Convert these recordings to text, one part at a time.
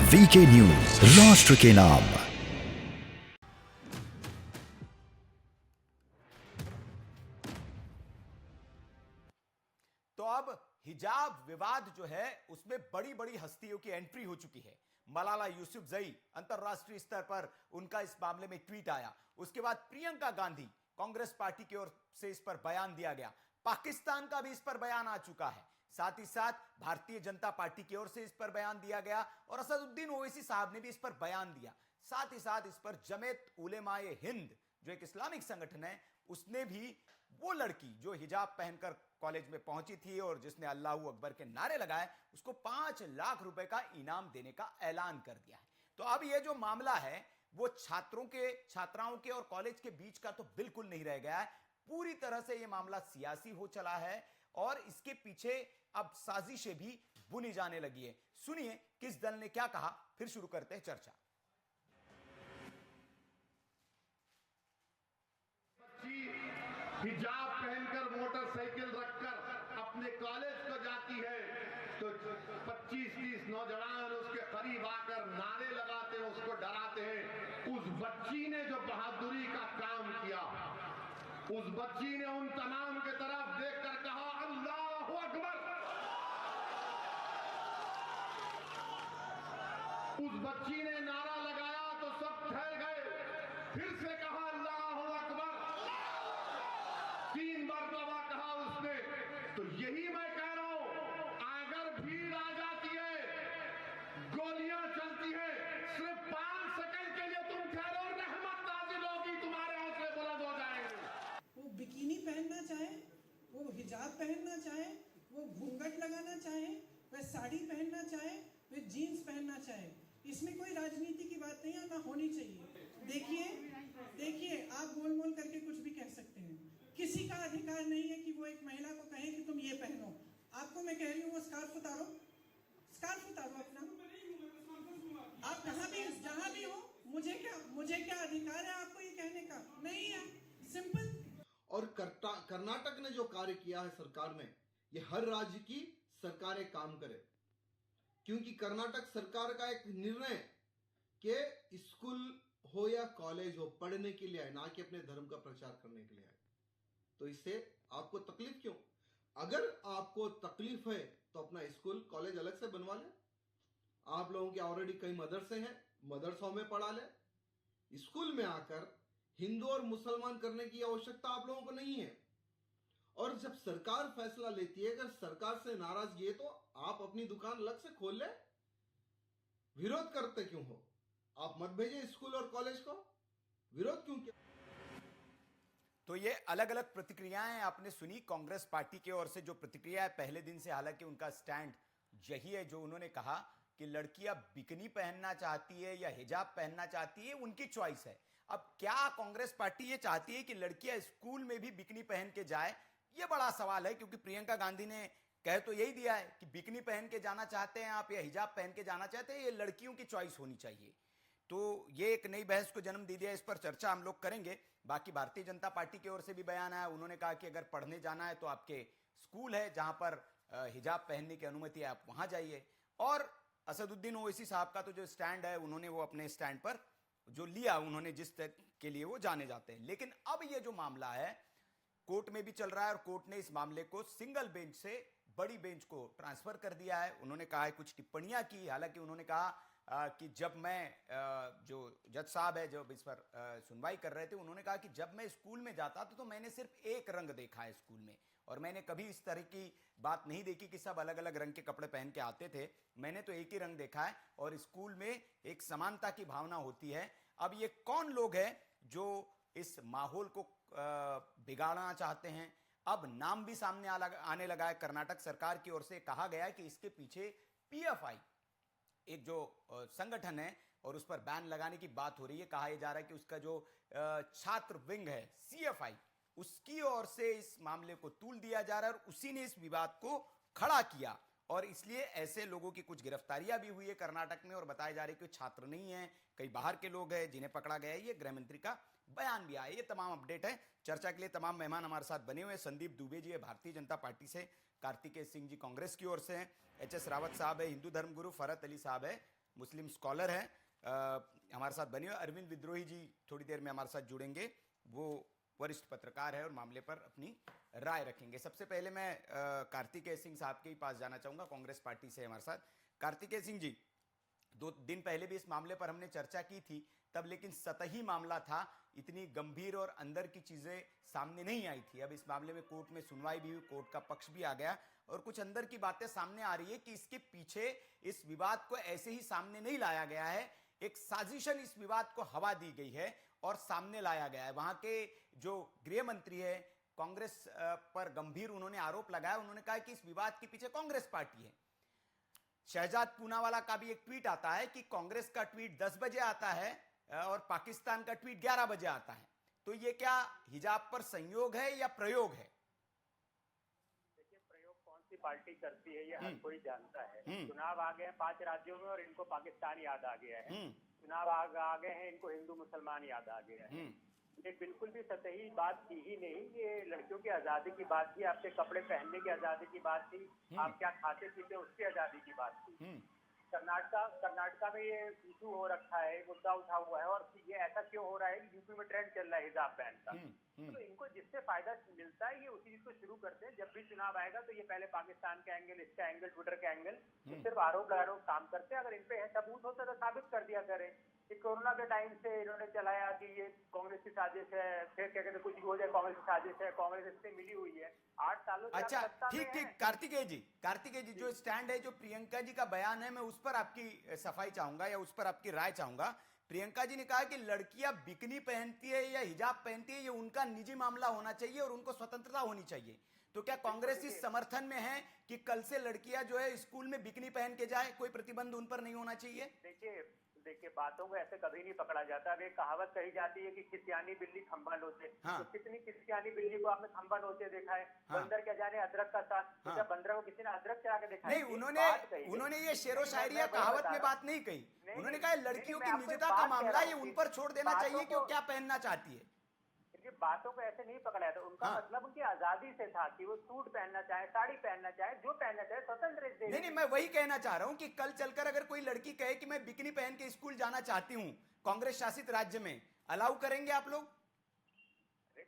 VK news, राष्ट्र के नाम। तो अब हिजाब विवाद जो है उसमें बड़ी बड़ी हस्तियों की एंट्री हो चुकी है। मलाला यूसुफजई, अंतरराष्ट्रीय स्तर पर उनका इस मामले में ट्वीट आया। उसके बाद प्रियंका गांधी, कांग्रेस पार्टी की ओर से इस पर बयान दिया गया। पाकिस्तान का भी इस पर बयान आ चुका है। साथ ही साथ भारतीय जनता पार्टी की ओर से इस पर बयान दिया गया और असदुद्दीन ओवैसी साहब ने भी इस पर बयान दिया। साथ ही साथ इस पर जमीयत उलेमाए हिंद, जो एक इस्लामिक संगठन है, उसने भी वो लड़की जो हिजाब पहनकर कॉलेज में पहुंची थी और जिसने अल्लाहू अकबर के नारे लगाए, उसको 5 लाख रुपए का इनाम देने का ऐलान कर दिया है। तो अब ये जो मामला है वो छात्राओं के और कॉलेज के बीच का तो बिल्कुल नहीं रह गया है। पूरी तरह से ये मामला सियासी हो चला है और इसके पीछे अब साजिशें भी बुनी जाने लगी है। सुनिए किस दल ने क्या कहा, फिर शुरू करते हैं चर्चा। हिजाब पहनकर मोटरसाइकिल रखकर अपने कॉलेज को जाती है तो 25-30 नौजवान उसके करीब आकर नारे लगाते हैं, उसको डराते हैं। उस बच्ची ने जो बहादुरी का काम किया, उस बच्ची ने उन तमाम के तरफ देखकर कहा, अल्लाहू अकबर। उस बच्ची ने नारा लगाया तो सब ठहर गए। फिर से कहा, अल्लाहू अकबर। 3 मरतबा कहा उसने। तो यही मैं कह रहा हूं, अगर भीड़ आ जाती है, गोलियां चलती है, सिर्फ 5 सेकंड के लिए तुम ठहरो, रहमत नाज़िल होगी, तुम्हारे हौसले बुलंद हो जाएंगे। वो बिकिनी पहनना चाहे, वो हिजाब पहनना चाहे, वो घूंघट लगाना चाहे, वह साड़ी पहनना चाहे, वह जीन्स पहनना चाहे, इसमें कोई राजनीति की बात नहीं है, ना होनी चाहिए। देखिए आप बोल बोल करके कुछ भी कह सकते हैं। किसी का अधिकार नहीं है कि वो एक महिला को कहे कि तुम ये पहनो। आपको मैं कह रही हूँ वो स्कार्फ उतारो अपना। आप कहाँ भी जहाँ भी हो, मुझे क्या अधिकार है आपको ये कहने का? नहीं है, सिंपल। और कर्नाटक ने जो कार्य किया है सरकार में, ये हर राज्य की सरकारें काम करे, क्योंकि कर्नाटक सरकार का एक निर्णय कि स्कूल हो या कॉलेज हो, पढ़ने के लिए आए, ना कि अपने धर्म का प्रचार करने के लिए आए। तो इससे आपको तकलीफ क्यों? अगर आपको तकलीफ है तो अपना स्कूल कॉलेज अलग से बनवा ले। आप लोगों के ऑलरेडी कई मदरसे हैं, मदरसों में पढ़ा ले। स्कूल में आकर हिंदू और मुसलमान करने की आवश्यकता आप लोगों को नहीं है। और जब सरकार फैसला लेती है, अगर सरकार से नाराजगी है तो आप अपनी दुकान अलग से खोल ले। विरोध करते क्यों हो? आप मत भेजिए स्कूल और कॉलेज को। विरोध क्यों किया? तो ये अलग अलग प्रतिक्रियाएं आपने सुनी कांग्रेस पार्टी की ओर से। जो प्रतिक्रिया है पहले दिन से, हालांकि उनका स्टैंड यही है, जो उन्होंने कहा कि लड़कियां बिकनी पहनना चाहती है या हिजाब पहनना चाहती है, उनकी चॉइस है। अब क्या कांग्रेस पार्टी ये चाहती है कि लड़कियां स्कूल में भी बिकनी पहन के जाए? ये बड़ा सवाल है, क्योंकि प्रियंका गांधी ने कह तो यही दिया है कि बिकनी पहन के जाना चाहते हैं आप या हिजाब पहन के जाना चाहते हैं, ये लड़कियों की चॉइस होनी चाहिए। तो ये एक नई बहस को जन्म दे दिया। इस पर चर्चा हम लोग करेंगे। बाकी भारतीय जनता पार्टी की ओर से भी बयान आया। उन्होंने कहा कि अगर पढ़ने जाना है तो आपके स्कूल है जहां पर हिजाब पहनने की अनुमति है, आप वहां जाइए। और असदुद्दीन ओवैसी साहब का तो जो स्टैंड है, उन्होंने वो अपने स्टैंड पर जो लिया, उन्होंने जिस तक के लिए वो जाने जाते हैं। लेकिन अब ये जो मामला है कोर्ट में भी चल रहा है और कोर्ट ने इस मामले को सिंगल बेंच से बड़ी बेंच को ट्रांसफर कर दिया है। उन्होंने कहा है, कुछ टिप्पणियां की। हालांकि उन्होंने कहा कि जब मैं जो जज साहब है जब इस पर सुनवाई कर रहे थे, उन्होंने कहा कि जब मैं स्कूल में जाता था तो मैंने सिर्फ एक रंग देखा है स्कूल में, और मैंने कभी इस तरह की बात नहीं देखी कि सब अलग अलग रंग के कपड़े पहन के आते थे। मैंने तो एक ही रंग देखा है और स्कूल में एक समानता की भावना होती है। अब ये कौन लोग हैं जो इस माहौल को बिगाड़ना चाहते हैं? अब नाम भी सामने आने लगा है। कर्नाटक सरकार की ओर से कहा गया है कि इसके पीछे पीएफआई एक जो संगठन है और उस पर बैन लगाने की बात हो रही है। कहा यह जा रहा है कि उसका जो छात्र विंग है सीएफआई, उसकी ओर से इस मामले को तूल दिया जा रहा है और उसी ने इस विवाद को खड़ा किया। और इसलिए ऐसे लोगों की कुछ गिरफ्तारियां भी हुई है कर्नाटक में और बताया जा रहा है कि छात्र नहीं है, कई बाहर के लोग हैं जिन्हें पकड़ा गया है। ये गृह मंत्री का बयान भी आया। ये तमाम अपडेट है। चर्चा के लिए तमाम मेहमान हमारे साथ बने हुए हैं। संदीप दुबे जी है भारतीय जनता पार्टी से, कार्तिकेय सिंह जी कांग्रेस की ओर से हैं, एचएस रावत साहब है हिंदू धर्मगुरु, फरहत अली साहब है मुस्लिम स्कॉलर हैं, हमारे साथ बने हुए। अरविंद विद्रोही जी थोड़ी देर में हमारे साथ जुड़ेंगे, वो वरिष्ठ पत्रकार है और मामले पर अपनी राय रखेंगे। सबसे पहले मैं कार्तिकेय सिंह साहब के ही पास जाना चाहूंगा, कांग्रेस पार्टी से हमारे साथ। कार्तिकेय सिंह जी, 2 दिन पहले भी इस मामले पर हमने चर्चा की थी, तब लेकिन सतही मामला था, इतनी गंभीर और अंदर की चीजें सामने नहीं आई थी। अब इस मामले में कोर्ट में सुनवाई भी हुई, कोर्ट का पक्ष भी आ गया और कुछ अंदर की बातें सामने आ रही है कि इसके पीछे इस विवाद को ऐसे ही सामने नहीं लाया गया है, एक साजिशन इस विवाद को हवा दी गई है और सामने लाया गया है। वहां के जो गृह मंत्री है, कांग्रेस पर गंभीर उन्होंने आरोप लगाया, उन्होंने कहा कि इस विवाद के पीछे कांग्रेस पार्टी है। शहजाद पूनावाला का भी एक ट्वीट आता है कि कांग्रेस का ट्वीट 10 बजे आता है और पाकिस्तान का ट्वीट 11 बजे आता है। तो ये क्या हिजाब पर संयोग है या प्रयोग है? देखिए, प्रयोग कौन सी पार्टी करती है ये हर कोई जानता है। चुनाव आ गए हैं 5 राज्यों में और इनको पाकिस्तान याद आ गया है। चुनाव आ गए हैं, इनको हिंदू मुसलमान याद आ गया है। ये बिल्कुल भी सतही बात थी ही नहीं। ये लड़कियों की आजादी की बात थी, आपके कपड़े पहनने की आजादी की बात थी, आप क्या खाते पीते उसकी आजादी की बात थी। कर्नाटका में ये इशू हो रखा है, मुद्दा उठा हुआ है और ये ऐसा क्यों हो रहा है कि यूपी में ट्रेंड चल रहा है हिजाब पहन का। तो इनको जिससे फायदा मिलता है ये उसी चीज को शुरू करते हैं। जब भी चुनाव आएगा तो ये पहले पाकिस्तान का एंगल, इसका एंगल, ट्विटर का एंगल, सिर्फ आरोप लगाने का काम करते हैं। अगर इन पे सबूत होता तो साबित कर दिया करें कि कोरोना के टाइम से इन्होंने चलाया कि ये कांग्रेस की साजिश है, फिर क्या कहते कुछ हो जाए कांग्रेस की साजिश है, कांग्रेस इससे मिली हुई है। 8 सालों से अच्छा, सत्ता में ठीक, कार्तिकेय जी जो स्टैंड है, जो प्रियंका जी का बयान है, मैं उस पर आपकी सफाई चाहूंगा या उस पर आपकी राय चाहूंगा। प्रियंका जी ने कहा कि लड़कियां बिकनी पहनती है या हिजाब पहनती है, ये उनका निजी मामला होना चाहिए और उनको स्वतंत्रता होनी चाहिए। तो क्या कांग्रेस इस समर्थन में है कि कल से लड़कियां जो है स्कूल में बिकनी पहन के जाए, कोई प्रतिबंध उन पर नहीं होना चाहिए? देखिए, बातों को ऐसे कभी नहीं पकड़ा जाता। अब एक कहावत कही जाती है कि किसियानी बिल्ली खंबा नोचे। तो कितनी किसियानी बिल्ली को आपने खंबा नोचे देखा है? बंदर क्या जाने अदरक का साथ, तो क्या बंदर को किसी ने अदरक चढ़ा के देखा है? नहीं, उन्होंने ये शेरो शायरी या कहावत में बात नहीं कही। उन्होंने कहा लड़कियों की निजता का मामला, ये उन पर छोड़ देना चाहिए कि वो क्या पहनना चाहती है। बातों को ऐसे नहीं पकड़ा था। उनका मतलब उनकी आजादी से था कि वो सूट पहनना चाहे, साड़ी पहनना चाहे, जो पहनना चाहे, स्वतंत्र। नहीं, मैं वही कहना चाह रहा हूं कि कल चलकर अगर कोई लड़की कहे कि मैं बिकनी पहन के स्कूल जाना चाहती हूं कांग्रेस शासित राज्य में, अलाउ करेंगे आप लोग?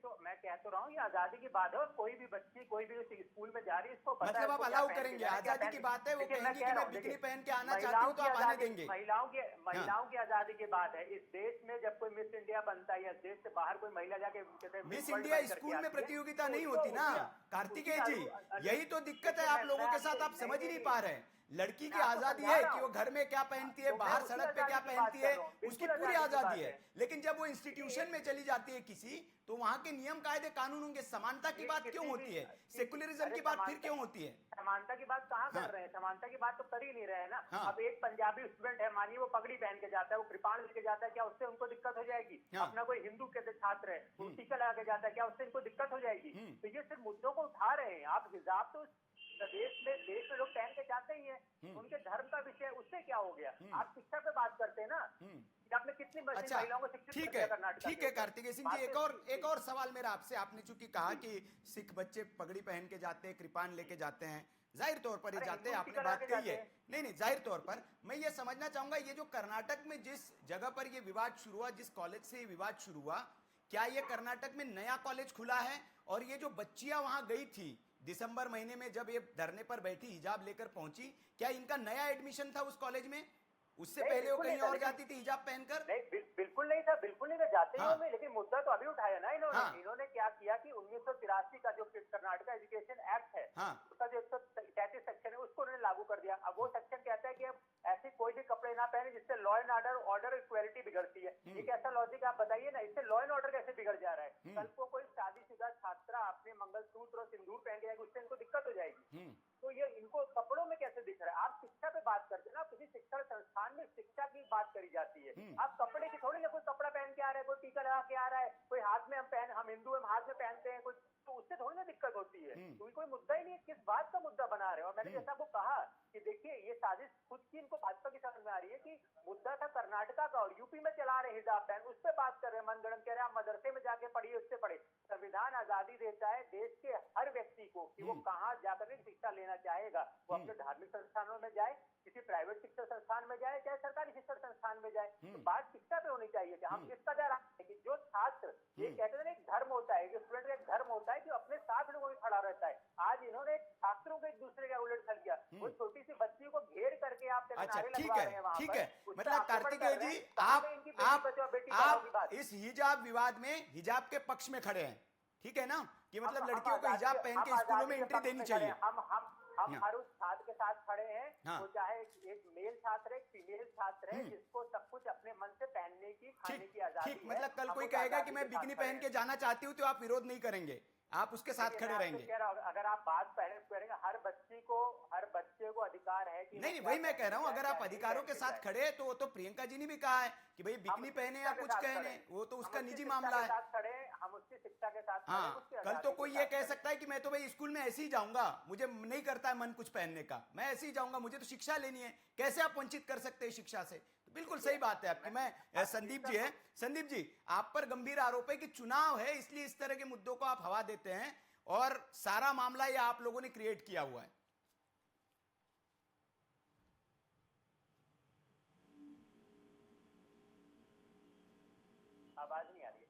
तो मैं कह तो रहा हूँ ये आजादी की बात है और कोई भी बच्ची, कोई भी स्कूल में जा रही है, इसको पता मतलब आप अलाउ करेंगे? आजादी की बात है, वो कहेंगे कि मैं बिकनी पहन के आना चाहती हूँ तो आप आने देंगे? महिलाओं की आजादी की बात है। इस देश में जब कोई मिस इंडिया बनता है या देश से बाहर कोई महिला जाके मिस इंडिया स्कूल में प्रतियोगिता नहीं होती ना कार्तिकेय जी, यही तो दिक्कत है आप लोगों के साथ, आप समझ ही नहीं पा रहे हैं। लड़की की आजादी है कि वो घर में क्या पहनती है, बाहर सड़क पे क्या पहनती है, उसकी पूरी आजादी है। लेकिन जब वो इंस्टीट्यूशन में चली जाती है किसी, तो वहां के नियम कायदे कानूनों के समानता की बात क्यों होती है? सेकुलरिज्म की बात फिर क्यों होती है? समानता की बात कहाँ कर रहे हैं? समानता की बात तो कर ही नहीं रहे हैं ना। अब एक पंजाबी स्टूडेंट है, मानिए वो पगड़ी पहन के जाता है, वो कृपाण लेके जाता है, क्या उससे उनको दिक्कत हो जाएगी? अपना कोई हिंदू के छात्र है, वो टीका लगा के जाता है, क्या उससे इनको दिक्कत हो जाएगी? तो ये सिर्फ मुद्दों को उठा रहे हैं आप। हिजाब तो देश में लोग पहन के जाते ही हैं, उनके धर्म का विषय, उससे क्या हो गया? आप शिक्षा पे बात करते हैं ना, आपने कितनी महिलाओं को शिक्षित किया कर्नाटक? ठीक है कार्तिकेय सिंह जी, एक और सवाल मेरा आपसे। आपने चूंकि कहा कि सिख बच्चे पगड़ी पहन के जाते हैं, कृपाण लेके जाते हैं, जाहिर तौर पर ये जाते हैं, आपने बात कही है। नहीं, जाहिर तौर पर मैं ये समझना चाहूंगा, ये जो कर्नाटक में जिस जगह पर ये विवाद शुरू हुआ, जिस कॉलेज से ये विवाद शुरू हुआ, क्या ये कर्नाटक में नया कॉलेज खुला है? और ये जो बच्चियां वहां गई थी दिसंबर महीने में, जब ये धरने पर बैठी, हिजाब लेकर पहुंची, क्या इनका नया एडमिशन था उस कॉलेज में? उससे पहले वो कहीं और जाती थी हिजाब पहनकर? नहीं, बिल्कुल नहीं था, बिल्कुल नहीं था, जाते ही में। लेकिन मुद्दा तो अभी उठाया ना इन्होंने क्या किया कि 1983 का जो कर्नाटक एजुकेशन एक्ट है, उसका जो 133 सेक्शन है, उसको उन्होंने लागू कर दिया। अब वो सेक्शन कहता है कि अब ऐसे कोई भी कपड़े ना पहने जिससे लॉ एंड ऑर्डर इक्वालिटी बिगड़ती है। एक ऐसा लॉजिक आप बताइए ना, इससे लॉ एंड ऑर्डर कैसे बिगड़ जा रहा है? कल को कोई शादीशुदा छात्रा अपने मंगलसूत्र और सिंदूर पहन के जाएगी, उससे इनको दिक्कत हो जाएगी। तो ये इनको कपड़ों में कैसे दिख रहा है? आप शिक्षा पे बात करते हैं ना, किसी शिक्षण संस्थान में शिक्षा की बात करी जाती है। आप कपड़े की थोड़ी ना, कोई कपड़ा पहन के आ रहा है, कोई टीका लगा के आ रहा है, कोई हाथ में हम हिंदू हम हाथ में पहनते हैं, कोई तो उससे थोड़ी ना दिक्कत होती है। कोई मुद्दा ही नहीं है, किस बात का मुद्दा बना रहे हो? और मैंने जैसा आपको कहा कि देखिए ये साजिश खुद की इनको भाजपा की समझ में आ रही है कि मुद्दा था कर्नाटका का और यूपी में चला रहे हिजाब पहन, उस पर बात कर रहे हैं, मनगढ़ंत कह रहे हैं आप मदरसे में जाके पढ़िए, उससे पढ़े। संविधान आजादी देता है देश के हर व्यक्ति को कि वो कहाँ जाकर शिक्षा लेना चाहेगा, वो अपने धार्मिक संस्थानों में जाए, किसी प्राइवेट शिक्षा संस्थान में जाए, चाहे सरकारी में जाए। तो बात शिक्षा पे होनी चाहिए कि हम किस कदर कि जो छात्र, ये कहते हैं ना, एक धर्म होता है, एक स्टूडेंट का एक धर्म होता है कि अपने साथ लोगों में खड़ा रहता है। आज इन्होंने छात्रों को एक दूसरे का उलट कर दिया, वो छोटी सी बच्ची को घेर करके आप अच्छा, नारे ठीक लगवा है, रहे हैं वहां ठीक पर। है। उसका मतलब आक्रमण कार्तिकेय कर रहे जी, हैं। कहाँ पे इनकी बेटी बचाओ बेटी पढ़ाओ की बात? आप इस हिजाब विवाद में हिजाब के पक्ष में खड़े हैं, ठीक है ना, कि मतलब लड़कियों को हिजाब पहन के स्कूलों में एंट्री देनी चाहिए। हम हर उस छात्र के साथ खड़े हैं, हाँ। वो चाहे एक मेल छात्र है, एक फीमेल छात्र है, जिसको सब कुछ अपने मन से पहनने की, खाने की आजादी ठीक, है। मतलब कल हम कोई उस कहेगा आजादी कि मैं के साथ बिकनी खड़े पहन हैं। के जाना चाहती हूँ, तो आप विरोध नहीं करेंगे, आप उसके साथ खड़े रहेंगे। कह रहा हूं, अगर आप बात पहले करेंगे, हर बच्चे को अधिकार है कि नहीं, वही मैं कह रहा हूँ, अगर आप अधिकारों के साथ खड़े हैं, तो वो तो प्रियंका जी ने भी कहा है कि भाई बिकनी पहने या कुछ कहने, वो तो उसका निजी मामला है। हम उसकी शिक्षा के साथ हाँ, कल तो कोई ये कह सकता है कि मैं तो भाई स्कूल में ऐसे ही जाऊंगा, मुझे नहीं करता है मन कुछ पहनने का, मैं ऐसे ही जाऊंगा, मुझे तो शिक्षा लेनी है। कैसे आप वंचित कर सकते हैं शिक्षा से? तो बिल्कुल सही बात है आपकी। मैं संदीप जी है, संदीप जी, आप पर गंभीर आरोप है कि चुनाव है इसलिए इस तरह के मुद्दों को आप हवा देते हैं, और सारा मामला ये आप लोगों ने क्रिएट किया हुआ है। आवाज नहीं आ रही है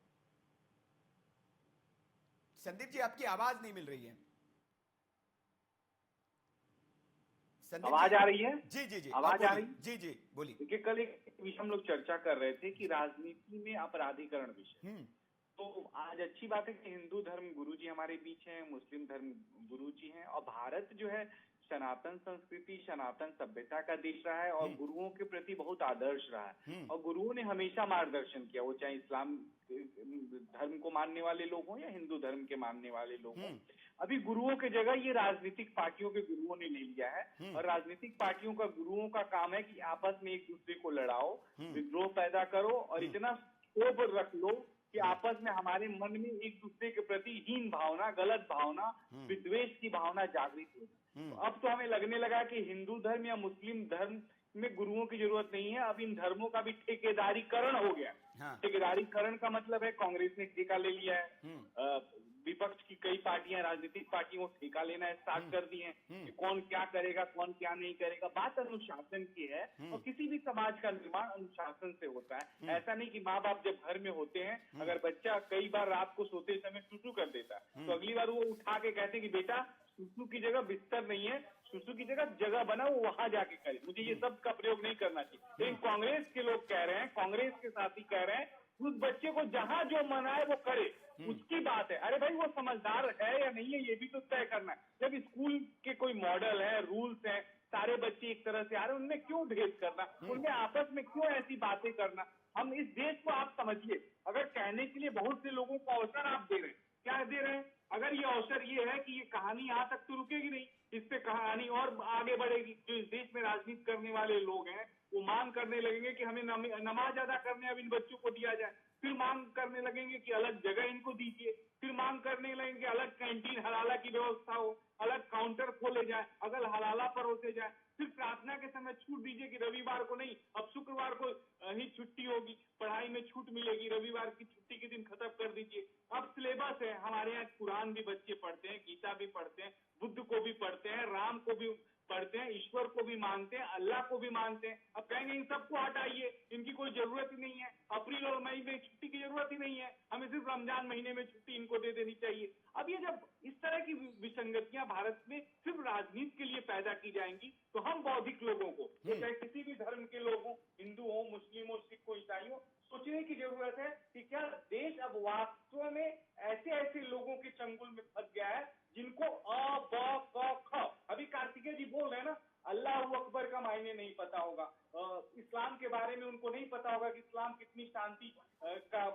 संदीप जी, आपकी आवाज नहीं मिल रही है। आवाज आ रही है? जी जी जी, आवाज आ रही? जी जी, बोलिए। देखिए, कल एक विषय हम लोग चर्चा कर रहे थे कि राजनीति में अपराधीकरण विषय। तो आज अच्छी बात है कि हिंदू धर्म गुरुजी हमारे बीच हैं, मुस्लिम धर्म गुरुजी हैं, और भारत जो है सनातन संस्कृति, सनातन सभ्यता का देश रहा है, और गुरुओं के प्रति बहुत आदर्श रहा है, और गुरुओं ने हमेशा मार्गदर्शन किया, वो चाहे इस्लाम धर्म को मानने वाले लोग हों या हिंदू धर्म के मानने वाले लोग हों। अभी गुरुओं की जगह ये राजनीतिक पार्टियों के गुरुओं ने ले लिया है, और राजनीतिक पार्टियों का गुरुओं का काम है कि आपस में एक दूसरे को लड़ाओ, विद्रोह पैदा करो, और इतना क्षोभ रख लो कि आपस में हमारे मन में एक दूसरे के प्रति हीन भावना, गलत भावना, विद्वेष की भावना जागृत हो। तो अब तो हमें लगने लगा कि हिंदू धर्म या मुस्लिम धर्म में गुरुओं की जरूरत नहीं है, अब इन धर्मों का भी ठेकेदारीकरण हो गया। ठेकेदारीकरण का मतलब है कांग्रेस ने ठेका ले लिया है, विपक्ष की कई पार्टियां, राजनीतिक पार्टियों को ठेका लेना स्टार्ट कर दिए हैं कि कौन क्या करेगा, कौन क्या नहीं करेगा। बात अनुशासन की है, और किसी भी समाज का निर्माण अनुशासन से होता है। ऐसा नहीं कि माँ बाप जब घर में होते हैं, अगर बच्चा कई बार रात को सोते समय सुसु कर देता है, तो अगली बार वो उठा के कहते हैं कि बेटा सुसु की जगह बिस्तर नहीं है, सुसु की जगह बना, वो वहां जाके करे, मुझे ये सब का प्रयोग नहीं करना चाहिए। लेकिन कांग्रेस के लोग कह रहे हैं, कांग्रेस के साथी कह रहे हैं, उस बच्चे को जहां जो मना है वो करे, उसकी बात है। अरे भाई, वो समझदार है या नहीं है ये भी तो तय करना है। जब स्कूल के कोई मॉडल है, रूल्स हैं, सारे बच्चे एक तरह से आ रहे हैं, उनमें क्यों भेद करना, उनमें आपस में क्यों ऐसी बातें करना। हम इस देश को आप समझिए, अगर कहने के लिए बहुत से लोगों को अवसर आप दे रहे हैं, क्या दे रहे हैं? अगर ये अवसर ये है कि ये कहानी यहाँ तक तो रुकेगी नहीं, इससे कहानी और आगे बढ़ेगी। जो इस देश में राजनीति करने वाले लोग हैं, वो मांग करने लगेंगे कि हमें नमाज अदा करने अब इन बच्चों को दिया जाए, फिर मांग करने लगेंगे कि अलग जगह इनको दीजिए, फिर मांग करने लगेंगे अलग कैंटीन हलाला की व्यवस्था हो, अलग काउंटर खोले जाए, अगर हलाला परोसे जाए, फिर प्रार्थना के समय छूट दीजिए कि रविवार को नहीं, अब शुक्रवार को ही छुट्टी होगी, पढ़ाई में छूट मिलेगी, रविवार की छुट्टी के दिन खत्म कर दीजिए। अब सिलेबस है, हमारे यहाँ कुरान भी बच्चे पढ़ते हैं, गीता भी पढ़ते हैं, बुद्ध को भी पढ़ते हैं, राम को भी पढ़ते हैं, ईश्वर को भी मानते हैं, अल्लाह को भी मानते हैं। अब कहेंगे इन सबको हटाइए, इनकी कोई जरूरत ही नहीं है, अप्रैल और मई में छुट्टी की जरूरत ही नहीं है, हमें सिर्फ रमजान महीने में छुट्टी इनको दे देनी चाहिए। अब ये जब इस तरह की विसंगतियां भारत में सिर्फ राजनीति के लिए पैदा की जाएंगी, तो हम बौद्धिक लोगों को, चाहे किसी भी धर्म के लोग हो, हिंदू हो, मुस्लिम हो, सिख हो, ईसाई हो, सोचने की जरूरत है कि क्या देश अब वास्तव में ऐसे लोगों के चंगुल में फंस गया है जिनको अ ब क ख, अभी कार्तिकेय जी बोल रहे हैं ना, अल्लाह अकबर का मायने नहीं पता होगा, इस्लाम के बारे में उनको नहीं पता होगा कि इस्लाम कितनी शांति का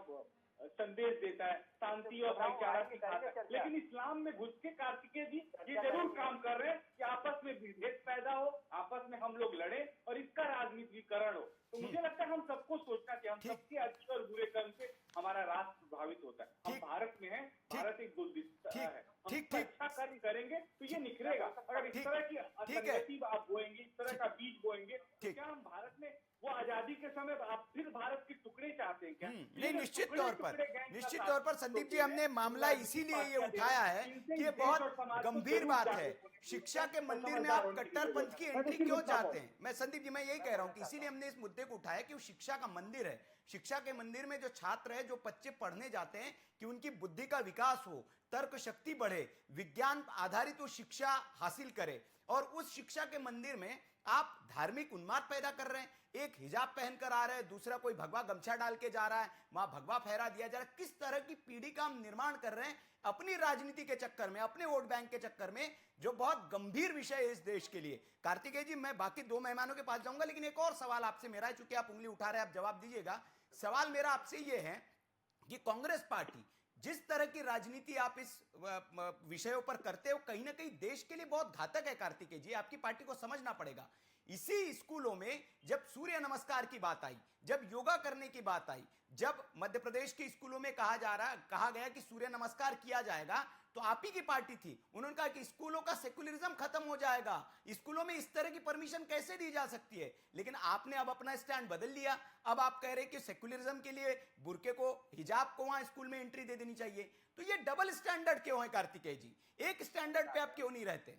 संदेश देता है, शांति और भाईचारा सिखाता है। लेकिन इस्लाम में घुस के कार्तिकेय जी ये जरूर काम कर रहे हैं कि आपस में विभेद पैदा हो, आपस में हम लोग लड़े और इसका राजनीतिकरण हो। तो मुझे लगता है हम सबको सोचना चाहिए, हम सबके अच्छे और बुरे कर्म से हमारा राष्ट्र प्रभावित होता है। हम भारत में हैं, भारत एक गुलदस्ता है, हम अच्छा कार्य करेंगे तो ये निखरेगा। अगर इस तरह की असंगति आप बोएंगे, इस तरह का बीज बोएंगे, तो क्या हम भारत में वो आजादी के समय आप फिर भारत के टुकड़े चाहते हैं क्या? नहीं, निश्चित तौर पर संदीप जी, हमने मामला इसीलिए ये उठाया है कि ये बहुत गंभीर बात है। शिक्षा के मंदिर में आप कट्टरपंथ की एंट्री क्यों चाहते हैं? मैं संदीप जी, मैं यही कह रहा हूं कि इसीलिए हमने इस मुद्दे को उठाया कि वो शिक्षा का मंदिर है। शिक्षा के मंदिर में जो छात्र है, जो बच्चे पढ़ने जाते हैं, कि उनकी बुद्धि का विकास हो, तर्क शक्ति बढ़े, विज्ञान आधारित वो शिक्षा हासिल करे। और उस शिक्षा के मंदिर में आप धार्मिक उन्माद पैदा कर रहे हैं। एक हिजाब पहनकर आ रहे हैं, दूसरा कोई भगवा गमछा डाल के जा रहा है, वहां भगवा फहरा दिया जा रहा है। किस तरह की पीढ़ी का हम निर्माण कर रहे हैं अपनी राजनीति के चक्कर में, अपने वोट बैंक के चक्कर में, जो बहुत गंभीर विषय है इस देश के लिए। कार्तिकेय जी, मैं बाकी दो मेहमानों के पास जाऊंगा, लेकिन एक और सवाल आपसे मेरा है, चूंकि आप उंगली उठा रहे हैं, आप जवाब दीजिएगा। सवाल मेरा आपसे यह है कि कांग्रेस पार्टी जिस तरह की राजनीति आप इस विषयों पर करते हो, कहीं ना कहीं देश के लिए बहुत घातक है। कार्तिकेय जी, आपकी पार्टी को समझना पड़ेगा। इसी स्कूलों में जब सूर्य नमस्कार की बात आई, जब योगा करने की बात आई, जब मध्य प्रदेश के स्कूलों में कहा गया कि सूर्य नमस्कार किया जाएगा, तो आप ही की पार्टी थी, उन्होंने कहा कि स्कूलों का सेकुलरिज्म खत्म हो जाएगा, स्कूलों में इस तरह की परमिशन कैसे दी जा सकती है। लेकिन आपने अब अपना स्टैंड बदल लिया। अब आप कह रहे हैं कि सेकुलरिज्म के लिए बुर्के को, हिजाब को वहां स्कूल में एंट्री दे देनी चाहिए। तो ये डबल स्टैंडर्ड क्यों है कार्तिकेय जी? एक स्टैंडर्ड पे आप क्यों नहीं रहते?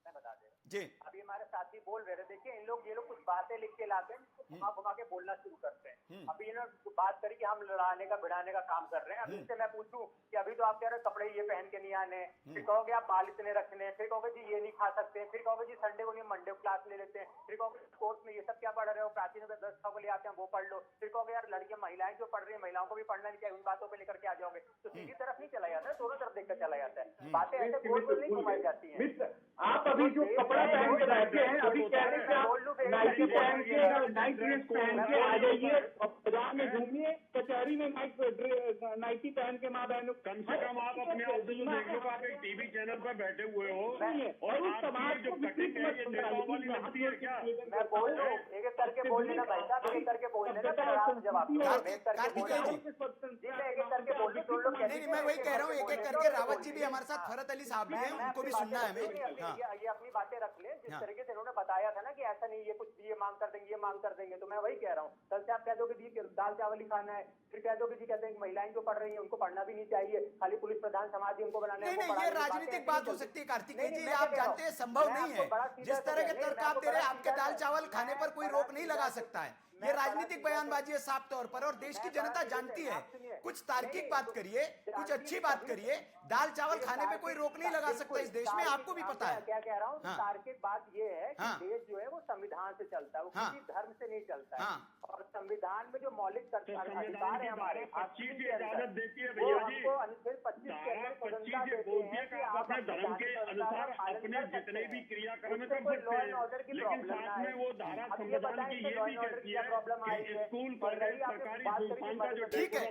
मैं बता दे रहा हूं जी, अभी हमारे साथी बोल रहे थे, देखिए ये लोग कुछ बातें लिख के लाते हैं, घुमा घुमा के बोलना शुरू करते हैं। अभी इन्होंने बात करी कि हम लड़ाने का भिड़ाने का काम कर रहे हैं। अभी इससे मैं पूछूं कि अभी तो आप कह रहे हो कपड़े ये पहन के नहीं आने, फिर कहोगे आप बाल इतने रखने, फिर कहोगे जी ये नहीं खा सकते, फिर कहोगे जी संडे को नहीं मंडे को क्लास ले लेते हैं, फिर कहोगे कोर्स में ये सब क्या पढ़ रहे हो, प्राचीनों के 10 को ले आते हैं वो पढ़ लो, फिर कहोगे यार लड़कियां महिलाएं जो पढ़ रही है महिलाओं को भी पढ़ना नहीं चाहिए, उन बातों पर लेकर के आ जाओगे। तो सीधी तरफ नहीं चला जाता है, दोनों तरफ देखकर चला जाता है। बातें ऐसे गोल गोल नहीं घुमाई जाती है। आप अभी जो कपड़ा पहन के बैठे हैं, अभी कह रहे थे आप नाइटी पहन के, नाइट ड्रेस पहन के आ जाइए और बाजार में घूमिए, कचहरी में नाइटी पहन के माँ बहनों, कम से कम आप अपने आप से जो देख लो, आप एक टीवी चैनल पर बैठे हुए हो और उस समाज जो कटिंग है ये नेताओं वाली लगती है क्या? मैं बोल रहा हूँ, एक एक करके बोल लेना भाई साहब, एक एक करके बोल लेना, फिर आराम से जवाब दो। एक एक करके बोल रहा हूँ जी, मैं एक एक करके बोल रही, सुन लो। नहीं, मैं वही कह रहा हूँ, एक एक करके। रावत जी भी हमारे साथ, फरत अली साहब भी हैं, उनको भी सुनना है हमें। हाँ, ये अपनी बातें रख ले, जिस तरीके से इन्होंने बताया था ना कि ऐसा नहीं, ये कुछ ये मांग कर देंगे, ये मांग कर देंगे, तो मैं वही कह रहा हूँ। कल से आप कह दोगे जी दाल चावल ही खाना है, फिर कह दोगे जी कहते हैं महिलाएं जो पढ़ रही हैं उनको पढ़ना भी नहीं चाहिए, खाली पुलिस प्रधान समाज ही उनको बनाना है। नहीं, ये राजनीतिक बात हो सकती है कार्तिकेय जी, आप जानते हैं संभव नहीं है। जिस तरह के तर्क आप दे रहे हैं, आपके दाल चावल खाने पर कोई रोक नहीं लगा सकता है। ये राजनीतिक बयानबाजी है साफ तौर पर, और देश की जनता जानती है। कुछ तार्किक बात करिए, कुछ अच्छी बात करिए। दाल चावल खाने पे कोई रोक नहीं लगा सकता इस देश में, आपको भी पता है। क्या कह रहा हूँ, तार्किक बात ये है कि देश जो है वो संविधान से चलता है, वो किसी धर्म से नहीं चलता है। और संविधान में जो मौलिक अधिकार है हमारे, 25 की इजाजत देती है भैया जी, 25 देती है कि आप अपने धर्म के अनुसार अपने जितने भी क्रियाक्रम कर सकते हैं, लेकिन साथ में वो धारा संविधान की ये भी कहती है कि स्कूल, कॉलेज, सरकारी संस्थान का जो ठीक है,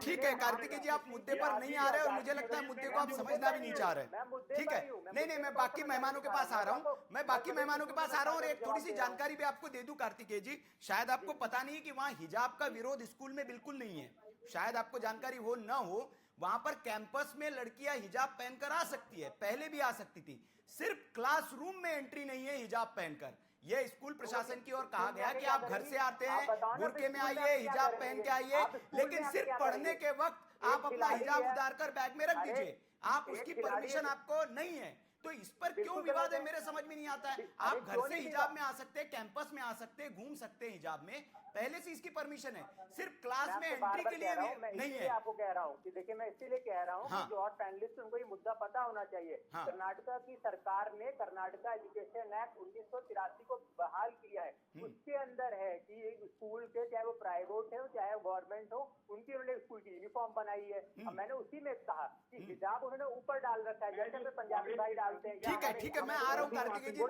ठीक है कार्तिकेय जी, आप मुद्दे पर नहीं आ रहे और मुझे लगता है मुद्दे को आप समझना भी नहीं चाह रहे। ठीक है, नहीं, मैं बाकी मेहमानों के पास आ रहा हूँ, और एक थोड़ी सी जानकारी भी आपको दे दूं कार्तिकेय जी। शायद आपको पता नहीं कि वहां हिजाब का विरोध स्कूल में बिल्कुल नहीं है, शायद आपको जानकारी हो ना हो। वहां पर कैंपस में लड़कियां हिजाब पहनकर आ सकती है, पहले भी आ सकती थी, सिर्फ क्लासरूम में एंट्री नहीं है हिजाब पहनकर। यह स्कूल प्रशासन की ओर कहा गया कि आप घर से आते हैं बुर्के में आइए, हिजाब पहन के आइए, लेकिन सिर्फ पढ़ने के वक्त आप अपना हिजाब उतार कर बैग में रख दीजिए, आप उसकी परमिशन आपको नहीं है। तो इस पर क्यों विवाद है, मेरे समझ में नहीं आता है। आप घर से हिजाब में आ सकते हैं, कैंपस में आ सकते हैं, घूम सकते हैं हिजाब में, पहले से इसकी परमिशन है, सिर्फ क्लास में एंट्री के लिए नहीं है। आपको कह रहा हूँ कि देखिए, मैं इसीलिए कह रहा हूँ कि जो और पैनलिस्ट उनको ये मुद्दा पता होना चाहिए। कर्नाटका की सरकार ने कर्नाटका एजुकेशन एक्ट 1983 को बहाल किया है, उसके अंदर है कि स्कूल के, चाहे वो प्राइवेट हो चाहे वो गवर्नमेंट हो, उनकी उन्होंने स्कूल की यूनिफॉर्म बनाई है। अब मैंने उसी में कहा कि हिजाब उन्होंने ऊपर डाल रखा है, जैसे पंजाबी भाई डालते हैं। ठीक है, मैं आ रहा हूँ कार्तिकेय जी,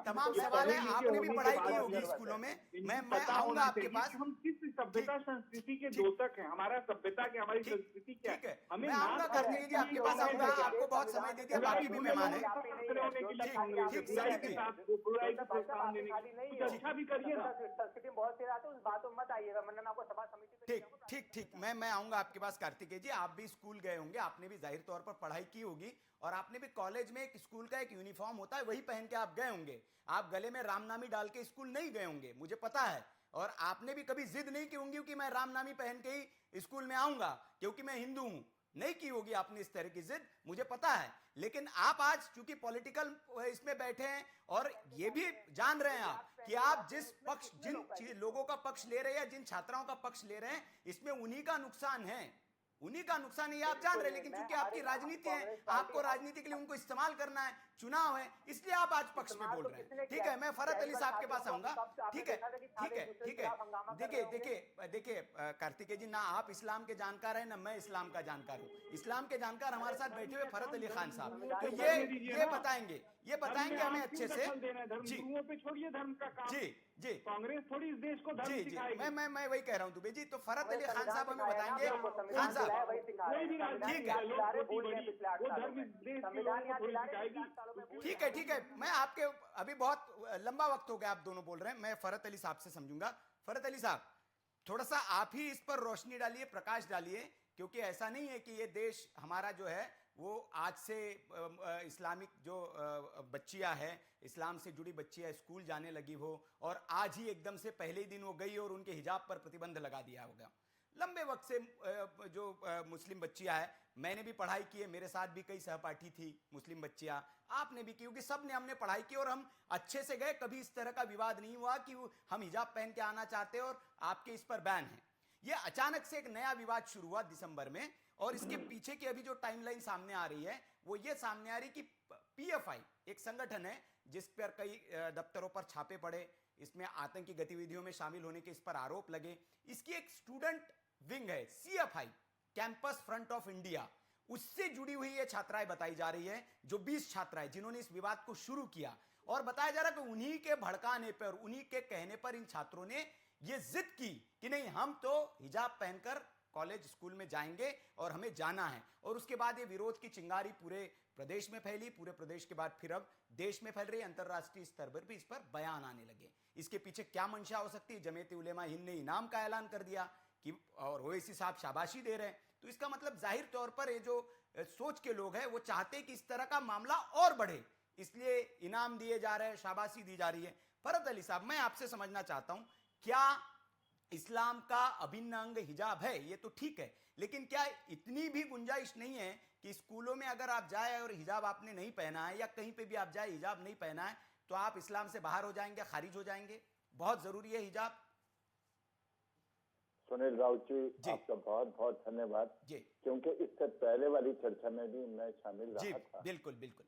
तमाम सवाल है, आपने भी पढ़ाई की होगी स्कूलों में, मैं आऊंगा आपके पास। हम किस सभ्यता संस्कृति के द्योतक है, हमारा सभ्यता के, हमारी संस्कृति क्या है, हमें नाम करने के आपके पास आऊंगा, आपको बहुत समय दे दिया, बाकी भी मेहमान है, अच्छा भी करिए ना, संस्कृति बहुत से आते उस बातों में मत आइएगा, वरना मैं आपको सभा समिति ठीक मैं आऊंगा आपके पास कार्तिकेय जी। आप भी स्कूल गए होंगे, आपने भी जाहिर तौर पर पढ़ाई की होगी, और आपने भी कॉलेज में एक स्कूल का एक यूनिफॉर्म होता है, वही पहन के आप गए होंगे। आप गले में रामनामी डाल के स्कूल नहीं गए होंगे, मुझे पता है। और आपने भी कभी जिद नहीं की होंगी कि मैं रामनामी पहन के ही स्कूल में आऊंगा क्योंकि मैं हिंदू हूं, नहीं की होगी आपने इस तरह की जिद, मुझे पता है। लेकिन आप आज चूंकि पॉलिटिकल इसमें बैठे हैं और ये भी जान रहे हैं आप कि आप जिस पक्ष, जिन लोगों का पक्ष ले रहे हैं, जिन छात्राओं का पक्ष ले रहे हैं, इसमें उन्हीं का नुकसान है, उन्हीं का नुकसान है, ये आप जान रहे हैं। लेकिन चूंकि आपकी राजनीति है, आपको राजनीति के लिए उनको इस्तेमाल करना है, चुनाव है, इसलिए आप आज पक्ष में बोल रहे हैं। ठीक है, मैं फरत अली साहब के पास आऊंगा। ठीक है, देखिए कार्तिकेय जी, ना आप इस्लाम के जानकार हैं, ना मैं इस्लाम का जानकार हूँ। इस्लाम के जानकार हमारे साथ बैठे हुए फरत अली खान साहब, तो ये बताएंगे हमें अच्छे से। जी पे छोड़िए धर्म का काम, जी कांग्रेस थोड़ी इस देश को धर्म सिखाएगी। मैं वही कह रहा हूँ दुबे जी। तो फरत अली खान साहब हमें बताएंगे। खान साहब ठीक है, मैं आपके, अभी बहुत लंबा वक्त हो गया आप दोनों बोल रहे हैं, मैं फरत अली साहब से समझूंगा। फरत अली साहब, थोड़ा सा आप ही इस पर रोशनी डालिए, प्रकाश डालिए, क्योंकि ऐसा नहीं है कि ये देश हमारा जो है वो आज से इस्लामिक जो बच्चियां हैं, इस्लाम से जुड़ी बच्चियां स्कूल जाने लगी हो और आज ही एकदम से पहले ही दिन वो गई और उनके हिजाब पर प्रतिबंध लगा दिया होगा। लंबे वक्त से जो मुस्लिम बच्चियां हैं, मैंने भी पढ़ाई की है, मेरे साथ भी कई सहपाठी थी मुस्लिम बच्चियां, आपने भी की, क्योंकि सब ने हमने पढ़ाई की और हम अच्छे से गए, कभी इस तरह का विवाद नहीं हुआ कि हम हिजाब पहन के आना चाहते और आपके इस पर बैन है। ये अचानक से एक नया विवाद शुरू हुआ दिसंबर में, और इसके पीछे की अभी जो टाइमलाइन सामने आ रही है वो ये सामने आ रही कि पीएफआई एक संगठन है जिस पर कई दफ्तरों पर छापे पड़े, इसमें आतंकी गतिविधियों में शामिल होने के इस पर आरोप लगे। इसकी एक स्टूडेंट विंग है CFI, campus front of India, उससे जुड़ी हुई ये छात्राएं बताई जा रही है, जो 20 छात्राएं जिन्होंने इस विवाद को शुरू किया, और बताया जा रहा है कि उन्हीं के भड़काने पर, उन्हीं के कहने पर इन छात्रों ने ये जिद की कि नहीं, हम तो हिजाब पहनकर कॉलेज स्कूल में जाएंगे और हमें जाना है। और उसके बाद ये विरोध की चिंगारी पूरे प्रदेश में फैली, पूरे प्रदेश के बाद फिर अब देश में फैल रही, अंतरराष्ट्रीय स्तर पर भी इस पर बयान आने लगे। इसके पीछे क्या मंशा हो सकती है? जमीयत उलेमा हिंद ने इनाम का ऐलान कर दिया कि, और ओवैसी साहब शाबाशी दे रहे हैं, तो इसका मतलब जाहिर तौर पर ये जो सोच के लोग हैं वो चाहते हैं कि इस तरह का मामला और बढ़े, इसलिए इनाम दिए जा रहे हैं, शाबाशी दी जा रही है। फरत अली साहब, मैं आपसे समझना चाहता हूं, क्या इस्लाम का अभिन्न अंग हिजाब है, ये तो ठीक है, लेकिन क्या इतनी भी गुंजाइश नहीं है कि स्कूलों में अगर आप जाए और हिजाब आपने नहीं पहना है, या कहीं पे भी आप जाए हिजाब नहीं पहना है, तो आप इस्लाम से बाहर हो जाएंगे, खारिज हो जाएंगे? बहुत जरूरी है हिजाब। सुनील राउत जी, आपका बहुत बहुत धन्यवाद जी, क्योंकि इससे पहले वाली चर्चा में भी मैं शामिल रहा था। बिल्कुल।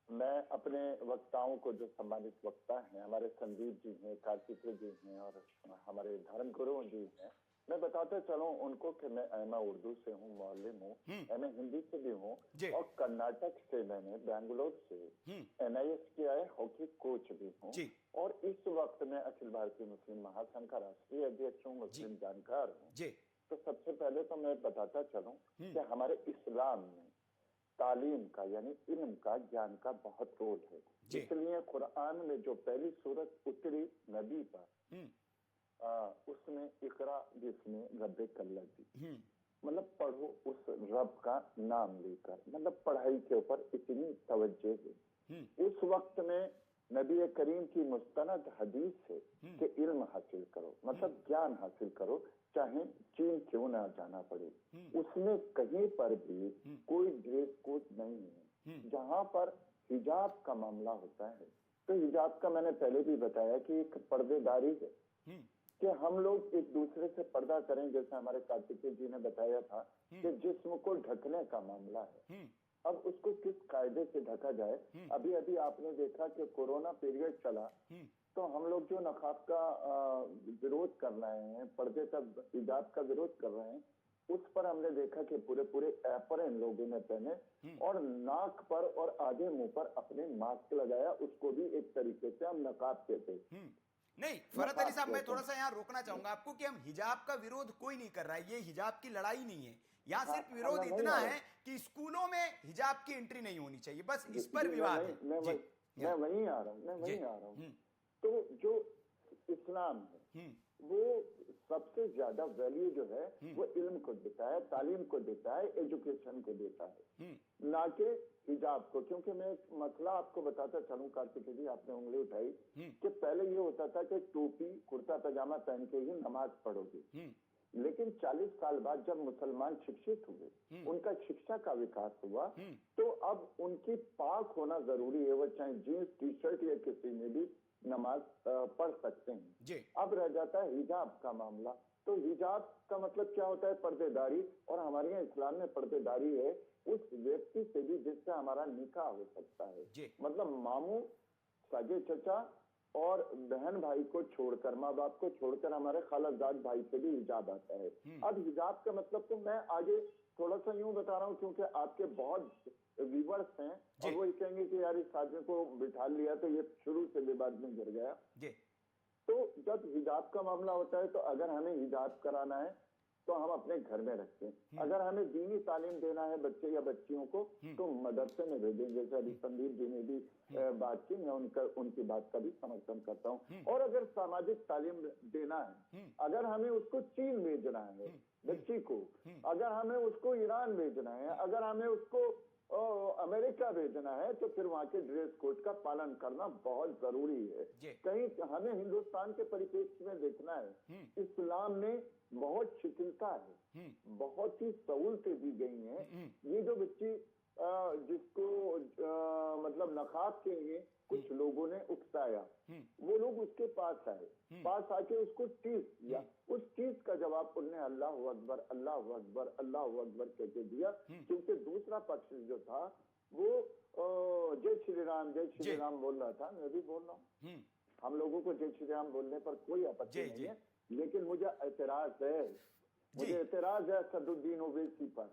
मैं अपने वक्ताओं को, जो सम्मानित वक्ता हैं, हमारे संदीप जी हैं, कार्तिकेय जी हैं और हमारे धर्म गुरु जी हैं, मैं बताते चलूं उनको कि मैं एमए उर्दू से हूँ, मौलिम हूँ, एमए हिंदी से भी हूँ, और कर्नाटक से मैंने बेंगलोर से NIS किया है, हॉकी कोच भी हूँ, और इस वक्त मैं अखिल भारतीय मुस्लिम महासंघ का राष्ट्रीय अध्यक्ष हूँ, मुस्लिम जानकार हूँ। तो सबसे पहले तो मैं बताता चलूं कि हमारे इस्लाम में तालीम का, यानी इल्म का, ज्ञान का बहुत रोल है। इसलिए कुरान में जो पहली सूरत उतरी नबी पर, उसमें इकरा जिसमें रब्बे कल्लती, मतलब पढ़ो उस रब का नाम लेकर, मतलब पढ़ाई के ऊपर इतनी तवज्जो है। उस वक्त में नबी करीम की मुस्तनद हदीस है कि इल्म हासिल करो, मतलब ज्ञान हासिल करो, चाहे चीन क्यों ना जाना पड़े। उसमें कहीं पर भी कोई ड्रेस कोड नहीं है। जहाँ पर हिजाब का मामला होता है, तो हिजाब का मैंने पहले भी बताया कि एक पर्देदारी है कि हम लोग एक दूसरे से पर्दा करें, जैसे हमारे कार्तिकेय जी ने बताया था कि जिस्म को ढकने का मामला है। अब उसको किस कायदे से ढका जाए? अभी अभी आपने देखा कि कोरोना पीरियड चला, तो हम लोग जो नकाब का विरोध कर रहे हैं, पर्दे का, हिजाब का विरोध कर रहे हैं, उस पर हमने देखा कि पूरे एप्रन लोगों ने पहने और नाक पर और आधे मुंह पर अपने मास्क लगाया, उसको भी एक तरीके से हम नकाब कहते हैं। नहीं फरहत अली साहब, मैं थोड़ा सा यहाँ रोकना चाहूंगा आपको कि हम हिजाब का विरोध कोई नहीं कर रहा है, ये हिजाब की लड़ाई नहीं है। यहाँ सिर्फ विरोध इतना है कि स्कूलों में हिजाब की एंट्री नहीं होनी चाहिए, बस इस पर विवाद है। मैं वहीं आ रहा हूँ। तो जो इस्लाम है वो सबसे ज्यादा वैल्यू जो है वो इल्म को देता है, तालीम को देता है, एजुकेशन को देता है, ना कि हिजाब को। क्योंकि मैं एक मसला आपको बताता चलूं कार्तिक जी, आपने उंगली उठाई कि पहले ये होता था कि टोपी कुर्ता पजामा पहन के ही नमाज पढ़ोगे, लेकिन 40 साल बाद जब मुसलमान शिक्षित हुए, उनका शिक्षा का विकास हुआ, तो अब उनकी पाक होना जरूरी है। वो चाहे जीन्स टी शर्ट या किसी में भी नमाज पढ़ सकते हैं। अब रह जाता है हिजाब का मामला। तो हिजाब का मतलब क्या होता है? पर्देदारी। और हमारे यहाँ इस्लाम में पर्देदारी है उस व्यक्ति से भी जिससे हमारा निकाह हो सकता है। मतलब मामू, सगे चचा और बहन भाई को छोड़कर, माँ बाप को छोड़कर हमारे खालाजाद भाई से भी हिजाब आता है। अब हिजाब का मतलब तो मैं आगे थोड़ा सा यूं बता रहा हूँ क्योंकि आपके बहुत व्यूअर्स हैं और वो ये कहेंगे कि यार इस आदमी को बिठा लिया तो ये शुरू से विवाद में गिर गया। तो जब हिजाब का मामला होता है तो अगर हमें हिजाब कराना है तो हम अपने घर में रखते हैं। अगर हमें दीनी तालीम देना है बच्चे या बच्चियों को तो मदरसे में भेजें। जैसे अभी संदीप जी ने भी बात की, मैं उनकी बात का भी समर्थन करता हूँ। और अगर सामाजिक तालीम देना है, अगर हमें उसको चीन भेजना है बच्ची को, अगर हमें उसको ईरान भेजना है, अगर हमें उसको अमेरिका भेजना है, तो फिर वहाँ के ड्रेस कोड का पालन करना बहुत जरूरी है। कहीं हमें हिंदुस्तान के परिप्रेक्ष्य में देखना है, इस्लाम ने बहुत शिथिलता है, बहुत ही सहूलतें दी गई हैं। ये जो बच्ची जिसको मतलब नकाब के लिए कुछ लोगों ने उकसाया, वो लोग उसके पास आए, पास आके उसको टीस दिया। उस टीस का जवाब उन्हें अल्लाह अकबर अल्लाह अकबर अल्लाह अकबर कहते दिया, क्योंकि दूसरा पक्ष जो था वो जय श्री राम बोल रहा था। मैं भी बोल रहा हूँ, हम लोगों को जय श्री राम बोलने पर कोई आपत्ति नहीं है, लेकिन मुझे एतराज है, असदुद्दीन ओवैसी पर।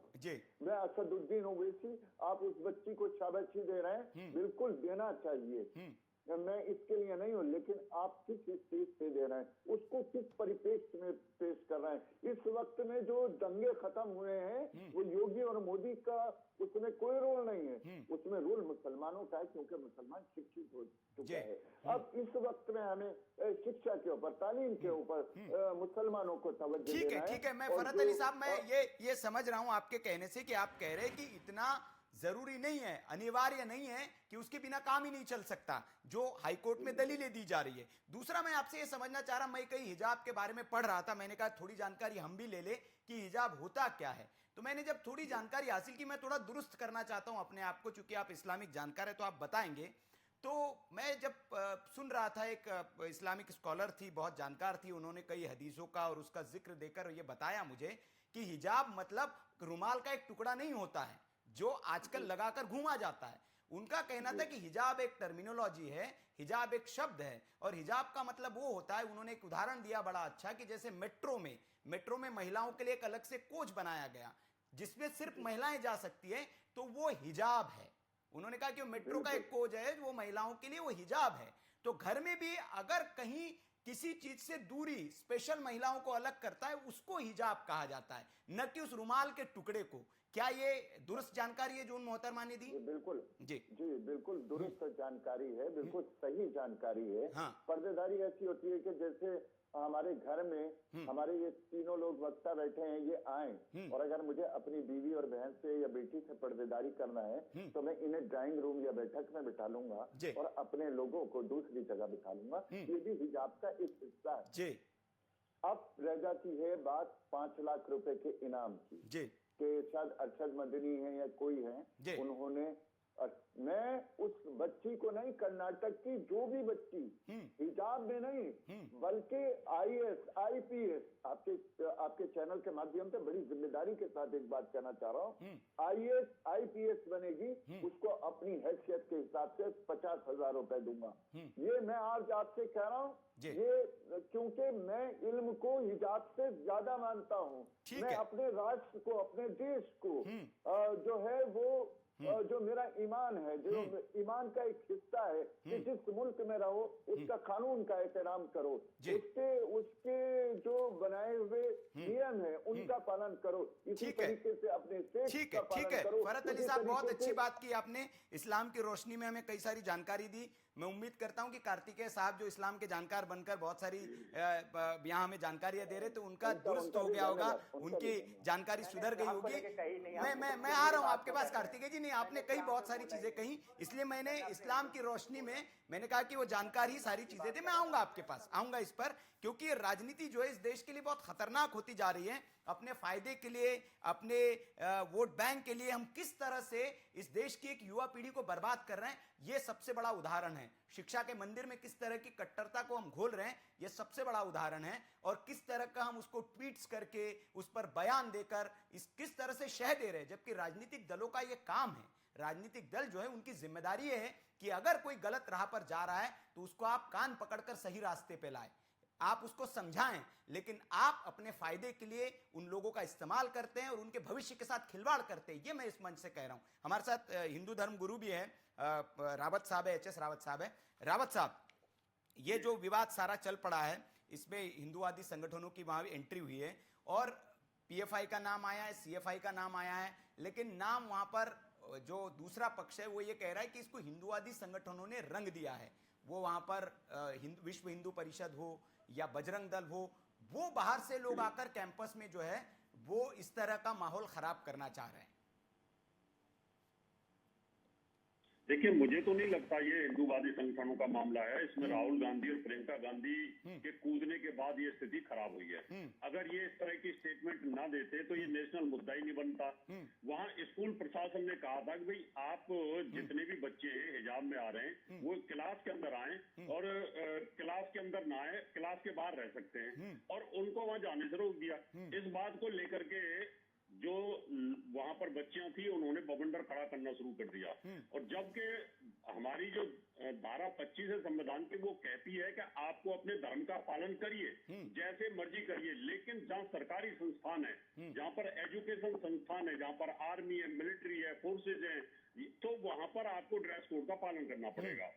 मैं असदुद्दीन ओवैसी, आप उस बच्ची को शाबाशी दे रहे हैं, बिल्कुल देना चाहिए, मैं इसके लिए नहीं हूँ, लेकिन आप किस स्टेज से दे रहे हैं, उसको किस परिप्रेक्ष्य में पेश कर रहे हैं। इस वक्त में जो दंगे खत्म हुए हैं वो योगी और मोदी का उसमें कोई रोल नहीं है, उसमें रोल मुसलमानों का है, क्योंकि मुसलमान शिक्षित हो चुका है। अब इस वक्त में हमें शिक्षा के ऊपर, तालीम के ऊपर मुसलमानों को तवज्जो देना है। ठीक है, मैं फरहत अली साहब, मैं ये समझ रहा हूँ आपके कहने से कि आप कह रहे हैं कि इतना जरूरी नहीं है, अनिवार्य नहीं है कि उसके बिना काम ही नहीं चल सकता, जो हाईकोर्ट में दलीलें दी जा रही है। दूसरा, मैं आपसे ये समझना चाह रहा, मैं कहीं हिजाब के बारे में पढ़ रहा था, मैंने कहा थोड़ी जानकारी हम भी ले ले कि हिजाब होता क्या है। तो मैंने जब थोड़ी जानकारी हासिल की, मैं थोड़ा दुरुस्त करना चाहता हूं अपने आप को, चूंकि आप इस्लामिक जानकार है तो आप बताएंगे। तो मैं जब सुन रहा था, एक इस्लामिक स्कॉलर थी, बहुत जानकार थी, उन्होंने कई हदीसों का और उसका जिक्र देकर ये बताया मुझे कि हिजाब मतलब रुमाल का एक टुकड़ा नहीं होता है जो आजकल लगाकर घूमा जाता है। उनका कहना था कि हिजाब एक टर्मिनोलॉजी है, हिजाब एक शब्द है, और हिजाब का मतलब वो होता है, उन्होंने एक उदाहरण दिया बड़ा अच्छा, कि जैसे मेट्रो में महिलाओं के लिए एक अलग से कोच बनाया गया जिसमें सिर्फ महिलाएं जा सकती है, तो वो हिजाब है। उन्होंने कहा कि मेट्रो का एक कोच है वो महिलाओं के लिए, वो हिजाब है। तो घर में भी अगर कहीं किसी चीज से दूरी स्पेशल महिलाओं को अलग करता है, उसको हिजाब कहा जाता है, न कि उस रुमाल के टुकड़े को। क्या ये दुरुस्त जानकारी है जो उन मोहतरमा ने दी? बिल्कुल जी, बिल्कुल दुरुस्त जानकारी है, बिल्कुल सही जानकारी है। पर्देदारी ऐसी होती है कि जैसे हमारे घर में हमारे ये तीनों लोग वक्ता बैठे हैं, ये आए और अगर मुझे अपनी बीवी और बहन से या बेटी से पर्देदारी करना है तो मैं इन्हें ड्राइंग रूम या बैठक में बिठा लूंगा और अपने लोगों को दूसरी जगह बिठा लूंगा। ये भी हिजाब का एक हिस्सा है। अब रह जाती है बात 5 लाख रुपए के इनाम की, कि शायद अरशद मदनी है या कोई है, उन्होंने, मैं उस बच्ची को नहीं, कर्नाटक की जो भी बच्ची हिजाब में नहीं बल्कि IAS IPS, आपके चैनल के माध्यम से बड़ी जिम्मेदारी के साथ एक बात कहना चाह रहा हूँ, IAS IPS बनेगी, उसको अपनी हैसियत के हिसाब से 50,000 रुपए दूंगा। ये मैं आज आपसे कह रहा हूँ, ये क्योंकि मैं इल्म को हिजाब से ज्यादा मानता हूँ। मैं अपने राष्ट्र को, अपने देश को जो है वो जो मेरा ईमान है, जो ईमान का एक हिस्सा है कि जिस मुल्क में रहो उसका कानून का एहतराम करो, उसके जो बनाए हुए नियम है उनका पालन करो, इसी तरीके से अपने ठीक है फरहत अली साहब, बहुत अच्छी बात की आपने। इस्लाम की रोशनी में हमें कई सारी जानकारी दी। मैं उम्मीद करता हूं कि कार्तिकेय साहब जो इस्लाम के जानकार बनकर बहुत सारी यहाँ हमें जानकारियां दे रहे, तो उनका दुरुस्त हो गया होगा, उनकी जानकारी सुधर गई होगी। मैं आ रहा हूं आपके पास कार्तिकेय जी। नहीं, आपने कई बहुत सारी चीजें कही, इसलिए मैंने इस्लाम की रोशनी में मैंने कहा कि वो जानकारी सारी चीजें थी। मैं आऊंगा आपके पास, आऊंगा इस पर, क्योंकि राजनीति जो है इस देश के लिए बहुत खतरनाक होती जा रही है। अपने फायदे के लिए, अपने वोट बैंक के लिए हम किस तरह से इस देश की एक युवा पीढ़ी को बर्बाद कर रहे हैं, यह सबसे बड़ा उदाहरण है। शिक्षा के मंदिर में किस तरह की कट्टरता को हम घोल रहे हैं, यह सबसे बड़ा उदाहरण है। और किस तरह का हम उसको ट्वीट्स करके, उस पर बयान देकर किस तरह से शह दे रहे हैं, जबकि राजनीतिक दलों का यह काम है। राजनीतिक दल जो है उनकी जिम्मेदारी है कि अगर कोई गलत राह पर जा रहा है तो उसको आप कान पकड़कर सही रास्ते पे लाए, आप उसको समझाएं। लेकिन आप अपने फायदे के लिए उन लोगों का इस्तेमाल करते हैं और उनके भविष्य के साथ खिलवाड़ करते हैं। ये मैं इस मंच से कह रहा हूं। हमारे साथ हिंदू धर्म गुरु भी है, रावत साहब है, HS रावत साहब है। रावत साहब, ये जो विवाद सारा चल पड़ा है, इसमें हिंदूवादी संगठनों की वहां एंट्री हुई है और PFI का नाम आया है, CFI का नाम आया है, लेकिन नाम वहां पर जो दूसरा पक्ष है वो ये कह रहा है कि इसको हिंदूवादी संगठनों ने रंग दिया है। वो वहां पर विश्व हिंदू परिषद हो या बजरंग दल हो, वो बाहर से लोग आकर कैंपस में जो है वो इस तरह का माहौल खराब करना चाह रहे हैं। देखिए, मुझे तो नहीं लगता ये हिंदूवादी संगठनों का मामला है। इसमें राहुल गांधी और प्रियंका गांधी के कूदने के बाद ये स्थिति खराब हुई है। अगर ये इस तरह की स्टेटमेंट ना देते तो ये नेशनल मुद्दा ही नहीं बनता। वहाँ स्कूल प्रशासन ने कहा था कि भाई आप जितने भी बच्चे हिजाब में आ रहे हैं वो क्लास के अंदर आए और क्लास के अंदर ना आए, क्लास के बाहर रह सकते हैं, और उनको वहां जाने से रोक दिया। इस बात को लेकर के जो वहां पर बच्चियां थी उन्होंने बवंडर खड़ा करना शुरू कर दिया। और जबकि हमारी जो धारा 25 है संविधान की, वो कहती है कि आपको अपने धर्म का पालन करिए, जैसे मर्जी करिए, लेकिन जहाँ सरकारी संस्थान है, जहाँ पर एजुकेशन संस्थान है, जहाँ पर आर्मी है, मिलिट्री है, फोर्सेज है, तो वहां पर आपको ड्रेस कोड का पालन करना पड़ेगा।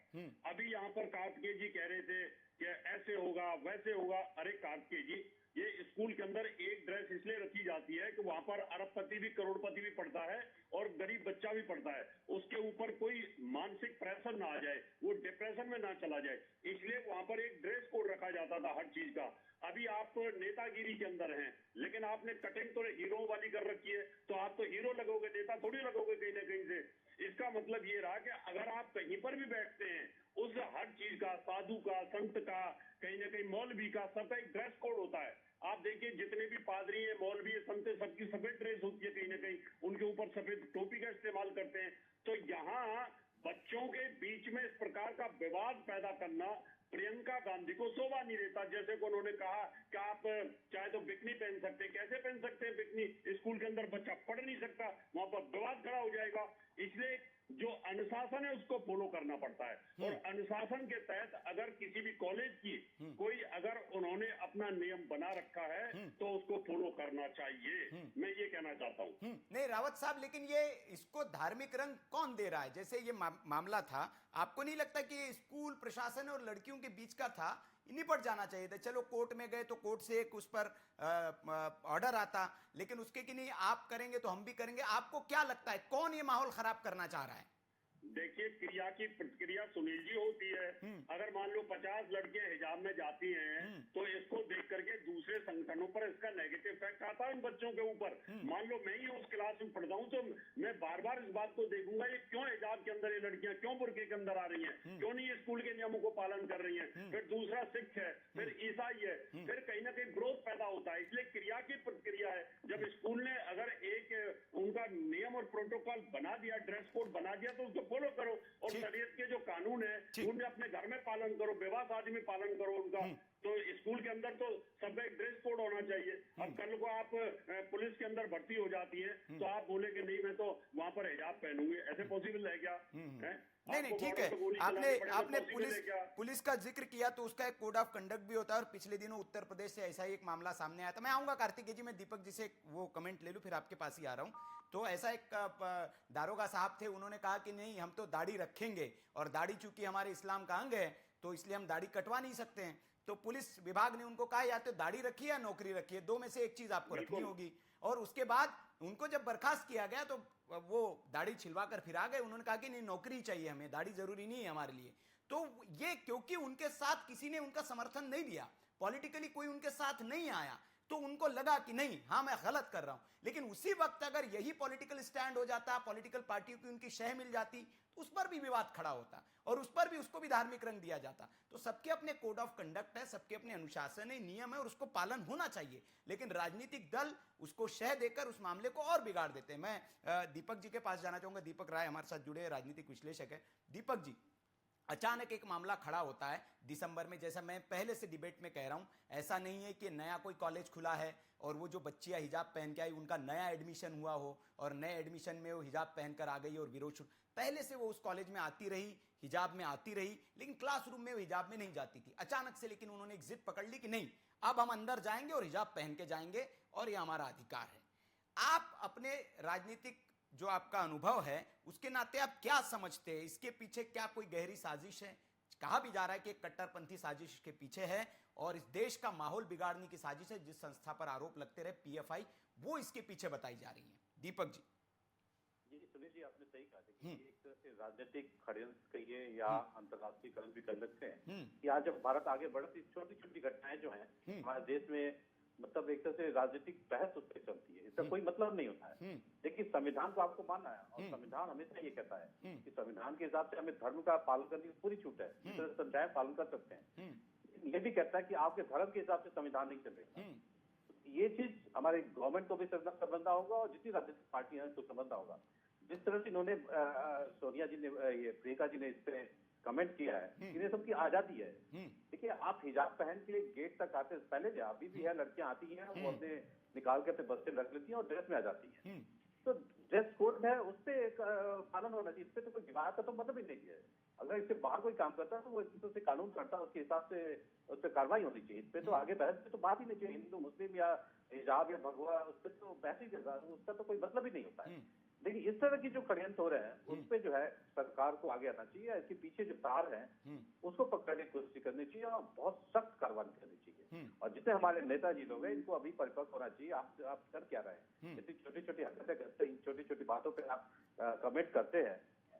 अभी यहाँ पर कार्तिकेय जी कह रहे थे कि ऐसे होगा वैसे होगा। अरे कार्तिकेय जी, ये स्कूल के अंदर एक ड्रेस इसलिए रखी जाती है कि वहां पर अरबपति भी करोड़पति भी पढ़ता है और गरीब बच्चा भी पढ़ता है, उसके ऊपर कोई मानसिक प्रेशर ना आ जाए, वो डिप्रेशन में ना चला जाए, इसलिए वहां पर एक ड्रेस कोड रखा जाता था हर चीज का। अभी आप नेतागिरी के अंदर हैं, लेकिन आपने कटिंग तो हीरो वाली कर रखी है, तो आप तो हीरो लगोगे, नेता थोड़ी लगोगे कहीं ना कहीं से। इसका मतलब ये रहा कि अगर आप कहीं पर भी बैठते हैं, उस हर चीज का, साधु का, संत का, कहीं ना कहीं मौलवी का, सबका एक ड्रेस कोड होता है। आप देखिए जितने भी पादरी है, मौलवी है, संत, सबकी सफेद ड्रेस होती है, कहीं ना कहीं उनके ऊपर सफेद टोपी का इस्तेमाल करते हैं। तो यहाँ बच्चों के बीच में इस प्रकार का विवाद पैदा करना प्रियंका गांधी को शोभा नहीं देता। जैसे को उन्होंने कहा कि आप चाहे तो बिकनी पहन सकते हैं, कैसे पहन सकते हैं बिकनी? स्कूल के अंदर बच्चा पढ़ नहीं सकता, वहां पर विवाद खड़ा हो जाएगा। इसलिए जो अनुशासन है उसको फॉलो करना पड़ता है, और अनुशासन के तहत अगर किसी भी कॉलेज की कोई अगर उन्होंने अपना नियम बना रखा है तो उसको फॉलो करना चाहिए, मैं ये कहना चाहता हूँ। नहीं रावत साहब, लेकिन ये इसको धार्मिक रंग कौन दे रहा है? जैसे ये मामला था, आपको नहीं लगता कि ये स्कूल प्रशासन और लड़कियों के बीच का था, निपट जाना चाहिए था? चलो कोर्ट में गए तो कोर्ट से एक उस पर ऑर्डर आता, लेकिन उसके कि नहीं आप करेंगे तो हम भी करेंगे। आपको क्या लगता है कौन ये माहौल खराब करना चाह रहा है? देखिए, क्रिया की प्रतिक्रिया सुनील जी होती है। अगर मान लो 50 लड़कियां हिजाब में जाती हैं तो इसको देख करके दूसरे संगठनों पर इसका नेगेटिव इफेक्ट आता है इन बच्चों के ऊपर। मान लो मैं ही उस क्लास में पढ़ता हूँ तो मैं बार बार इस बात को देखूंगा, ये क्यों हिजाब के अंदर ये लड़कियां क्यों बुर्के के अंदर आ रही हैं, क्यों नहीं ये स्कूल के नियमों को पालन कर रही हैं। फिर दूसरा सिख है, फिर ईसाई है, फिर कहीं ना कहीं विरोध पैदा होता है। इसलिए क्रिया की प्रतिक्रिया है। जब स्कूल ने अगर एक उनका नियम और प्रोटोकॉल बना दिया, ड्रेस कोड बना दिया, तो उसको फॉलो करो। और शरीयत के जो कानून है उनमें अपने घर में पालन करो, विवाह शादी में पालन करो उनका। तो स्कूल के अंदर तो सब एक ड्रेस कोड होना चाहिए। अब कल को आप पुलिस के अंदर भर्ती हो जाती है तो आप बोले कि नहीं मैं तो वहां पर हिजाब पहनूंगी, ऐसे पॉसिबल है क्या? नहीं ठीक है, आपने पुलिस का जिक्र किया तो उसका एक कोड ऑफ कंडक्ट भी होता है और पिछले दिनों उत्तर प्रदेश से ऐसा ही एक मामला सामने आया था। मैं आऊंगा कार्तिकेय जी, मैं दीपक जी से वो कमेंट ले लूं फिर आपके पास ही आ रहा हूं। तो ऐसा एक दारोगा साहब थे, उन्होंने कहा कि नहीं हम तो दाढ़ी रखेंगे और दाढ़ी चूंकि हमारे इस्लाम का अंग है तो इसलिए हम दाढ़ी कटवा नहीं सकते हैं। तो पुलिस विभाग ने उनको कहा या तो दाढ़ी रखिए या नौकरी रखिए, दो में से एक चीज आपको रखनी होगी। और उसके बाद उनको जब बर्खास्त किया गया तो वो दाढ़ी छिलवा कर फिर आ गए। उन्होंने कहा कि नहीं नौकरी चाहिए हमें, दाढ़ी जरूरी नहीं है हमारे लिए। तो ये क्योंकि उनके साथ किसी ने उनका समर्थन नहीं दिया, पॉलिटिकली कोई उनके साथ नहीं आया, तो उनको लगा कि नहीं हाँ मैं गलत कर रहा हूं। लेकिन उसी वक्त अगर यही पॉलिटिकल स्टैंड हो जाता, पॉलिटिकल पार्टियों की उनकी शह मिल जाती, तो उस पर भी विवाद खड़ा होता और उस पर भी उसको भी धार्मिक रंग दिया जाता। तो सबके अपने कोड ऑफ कंडक्ट है, सबके अपने अनुशासन है, नियम है और उसको पालन होना चाहिए। लेकिन राजनीतिक दल उसको शह देकर उस मामले को और बिगाड़ देते हैं। मैं दीपक जी के पास जाना चाहूंगा। दीपक राय हमारे साथ जुड़े हैं, राजनीतिक विश्लेषक है। दीपक जी, अचानक एक मामला खड़ा होता है दिसंबर में, जैसा मैं पहले से डिबेट में कह रहा हूं, ऐसा नहीं है कि नया कोई कॉलेज खुला है और वो जो बच्चियां हिजाब पहन के आई उनका नया एडमिशन हुआ हो और नए एडमिशन में वो हिजाब पहनकर आ गई और विरोध शुरू। पहले से वो उस कॉलेज में आती रही, हिजाब में आती रही, लेकिन क्लासरूम में वो हिजाब में नहीं जाती थी। अचानक से लेकिन उन्होंने एक जिद पकड़ ली कि नहीं अब हम अंदर जाएंगे और हिजाब पहन के जाएंगे और ये हमारा अधिकार है। आप अपने राजनीतिक जो आपका अनुभव है उसके नाते आप क्या समझते हैं, इसके पीछे क्या कोई गहरी साजिश है? कहा भी जा रहा है कि एक कट्टरपंथी साजिश के पीछे है और इस देश का माहौल बिगाड़ने की साजिश है। जिस संस्था पर आरोप लगते रहे पीएफआई, वो इसके पीछे बताई जा रही है। दीपक जी। जी सुनील जी, आपने सही कहा कि एक राजनीतिक षड्यंत्र कहिए या अंतर्राष्ट्रीय कदम भी कर सकते हैं कि आज जब भारत आगे बढ़ती छोटी छोटी घटनाएं जो हैं हमारे देश में, मतलब एक तरह से राजनीतिक बहस उस पर चलती है, इसका कोई मतलब नहीं होता है। लेकिन संविधान को आपको मानना है और संविधान हमेशा ये कहता है कि संविधान के हिसाब से हमें धर्म का पालन करने की पूरी छूट है, इस तरह से चाहे पालन कर सकते हैं। ये भी कहता है कि आपके धर्म के हिसाब से संविधान नहीं चलेगा। ये चीज हमारे गवर्नमेंट को भी समझना होगा और जितनी राजनीतिक पार्टियां हैं उसको समझना होगा। जिस तरह से इन्होंने सोनिया जी ने, ये प्रियंका जी ने इस पे कमेंट किया है, इन्हें सबकी आजादी है। देखिए आप हिजाब पहन के गेट तक आते, पहले जो अभी भी है लड़कियां आती हैं वो अपने निकाल के अपने बस से रख लेती हैं और ड्रेस में आ जाती हैं। तो ड्रेस कोड है उस पर पालन होना चाहिए, इस पे तो कोई विवाद का तो मतलब ही नहीं है। अगर इससे बाहर कोई काम करता है तो वो इस तरह से कानून करता है, उसके हिसाब से उस पर कार्रवाई होनी चाहिए। इस पे तो आगे बहस पे तो बात ही नहीं चाहिए। हिंदू मुस्लिम या हिजाब या भगवा, उस पर तो बहस ही उसका तो कोई मतलब ही नहीं होता है। लेकिन इस तरह की जो षड्यंत्र हो रहे हैं उस पे जो है सरकार को आगे आना चाहिए, इसके पीछे जो तार है उसको पकड़ने की कोशिश करनी चाहिए और बहुत सख्त कार्रवाई करनी चाहिए। और जितने हमारे नेताजी लोग हैं इनको अभी परिपक्व होना चाहिए। आप कर क्या रहे हैं? इतनी छोटी छोटी हरकतें करते हैं, छोटी छोटी बातों पे आप कमेंट करते हैं,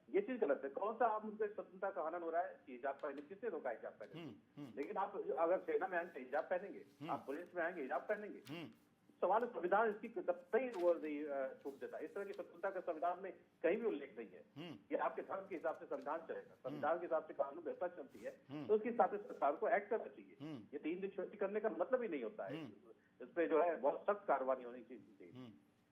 ये चीज गलत है। कौन सा आप उनके स्वतंत्रता का हनन हो रहा है? हिजाब पहने, किसने रोका हिजाब पहने? लेकिन आप अगर सेना में आएंगे हिजाब पहनेंगे, आप पुलिस में आएंगे हिजाब पहनेंगे। सवाल संविधान इसकी कतई वो नहीं छूट देता। इस तरह की स्वतंत्रता का संविधान में कहीं भी उल्लेख नहीं है कि आपके धर्म के हिसाब से संविधान चलेगा। संविधान के हिसाब से कानून व्यवस्था चलती है तो उसके हिसाब से सरकार को एक्ट करना चाहिए। ये 3 दिन छुट्टी करने का मतलब ही नहीं होता है। इस पे जो है बहुत सख्त कार्रवाई होनी चाहिए।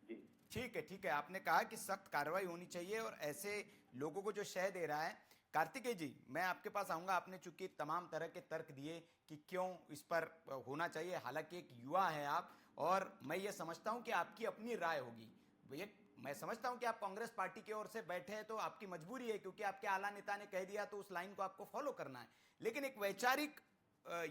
जी ठीक है, आपने कहा कि सख्त कार्रवाई होनी चाहिए और ऐसे लोगों को जो शह दे रहा है। कार्तिकेय जी, मैं आपके पास आऊंगा। आपने चूंकि तमाम तरह के तर्क दिए कि क्यों इस पर होना चाहिए, हालांकि एक युवा है आप और मैं ये समझता हूं कि आपकी अपनी राय होगी। मैं समझता हूं कि आप कांग्रेस पार्टी की ओर से बैठे हैं तो आपकी मजबूरी है, क्योंकि आपके आला नेता ने कह दिया तो उस लाइन को आपको फॉलो करना है। लेकिन एक वैचारिक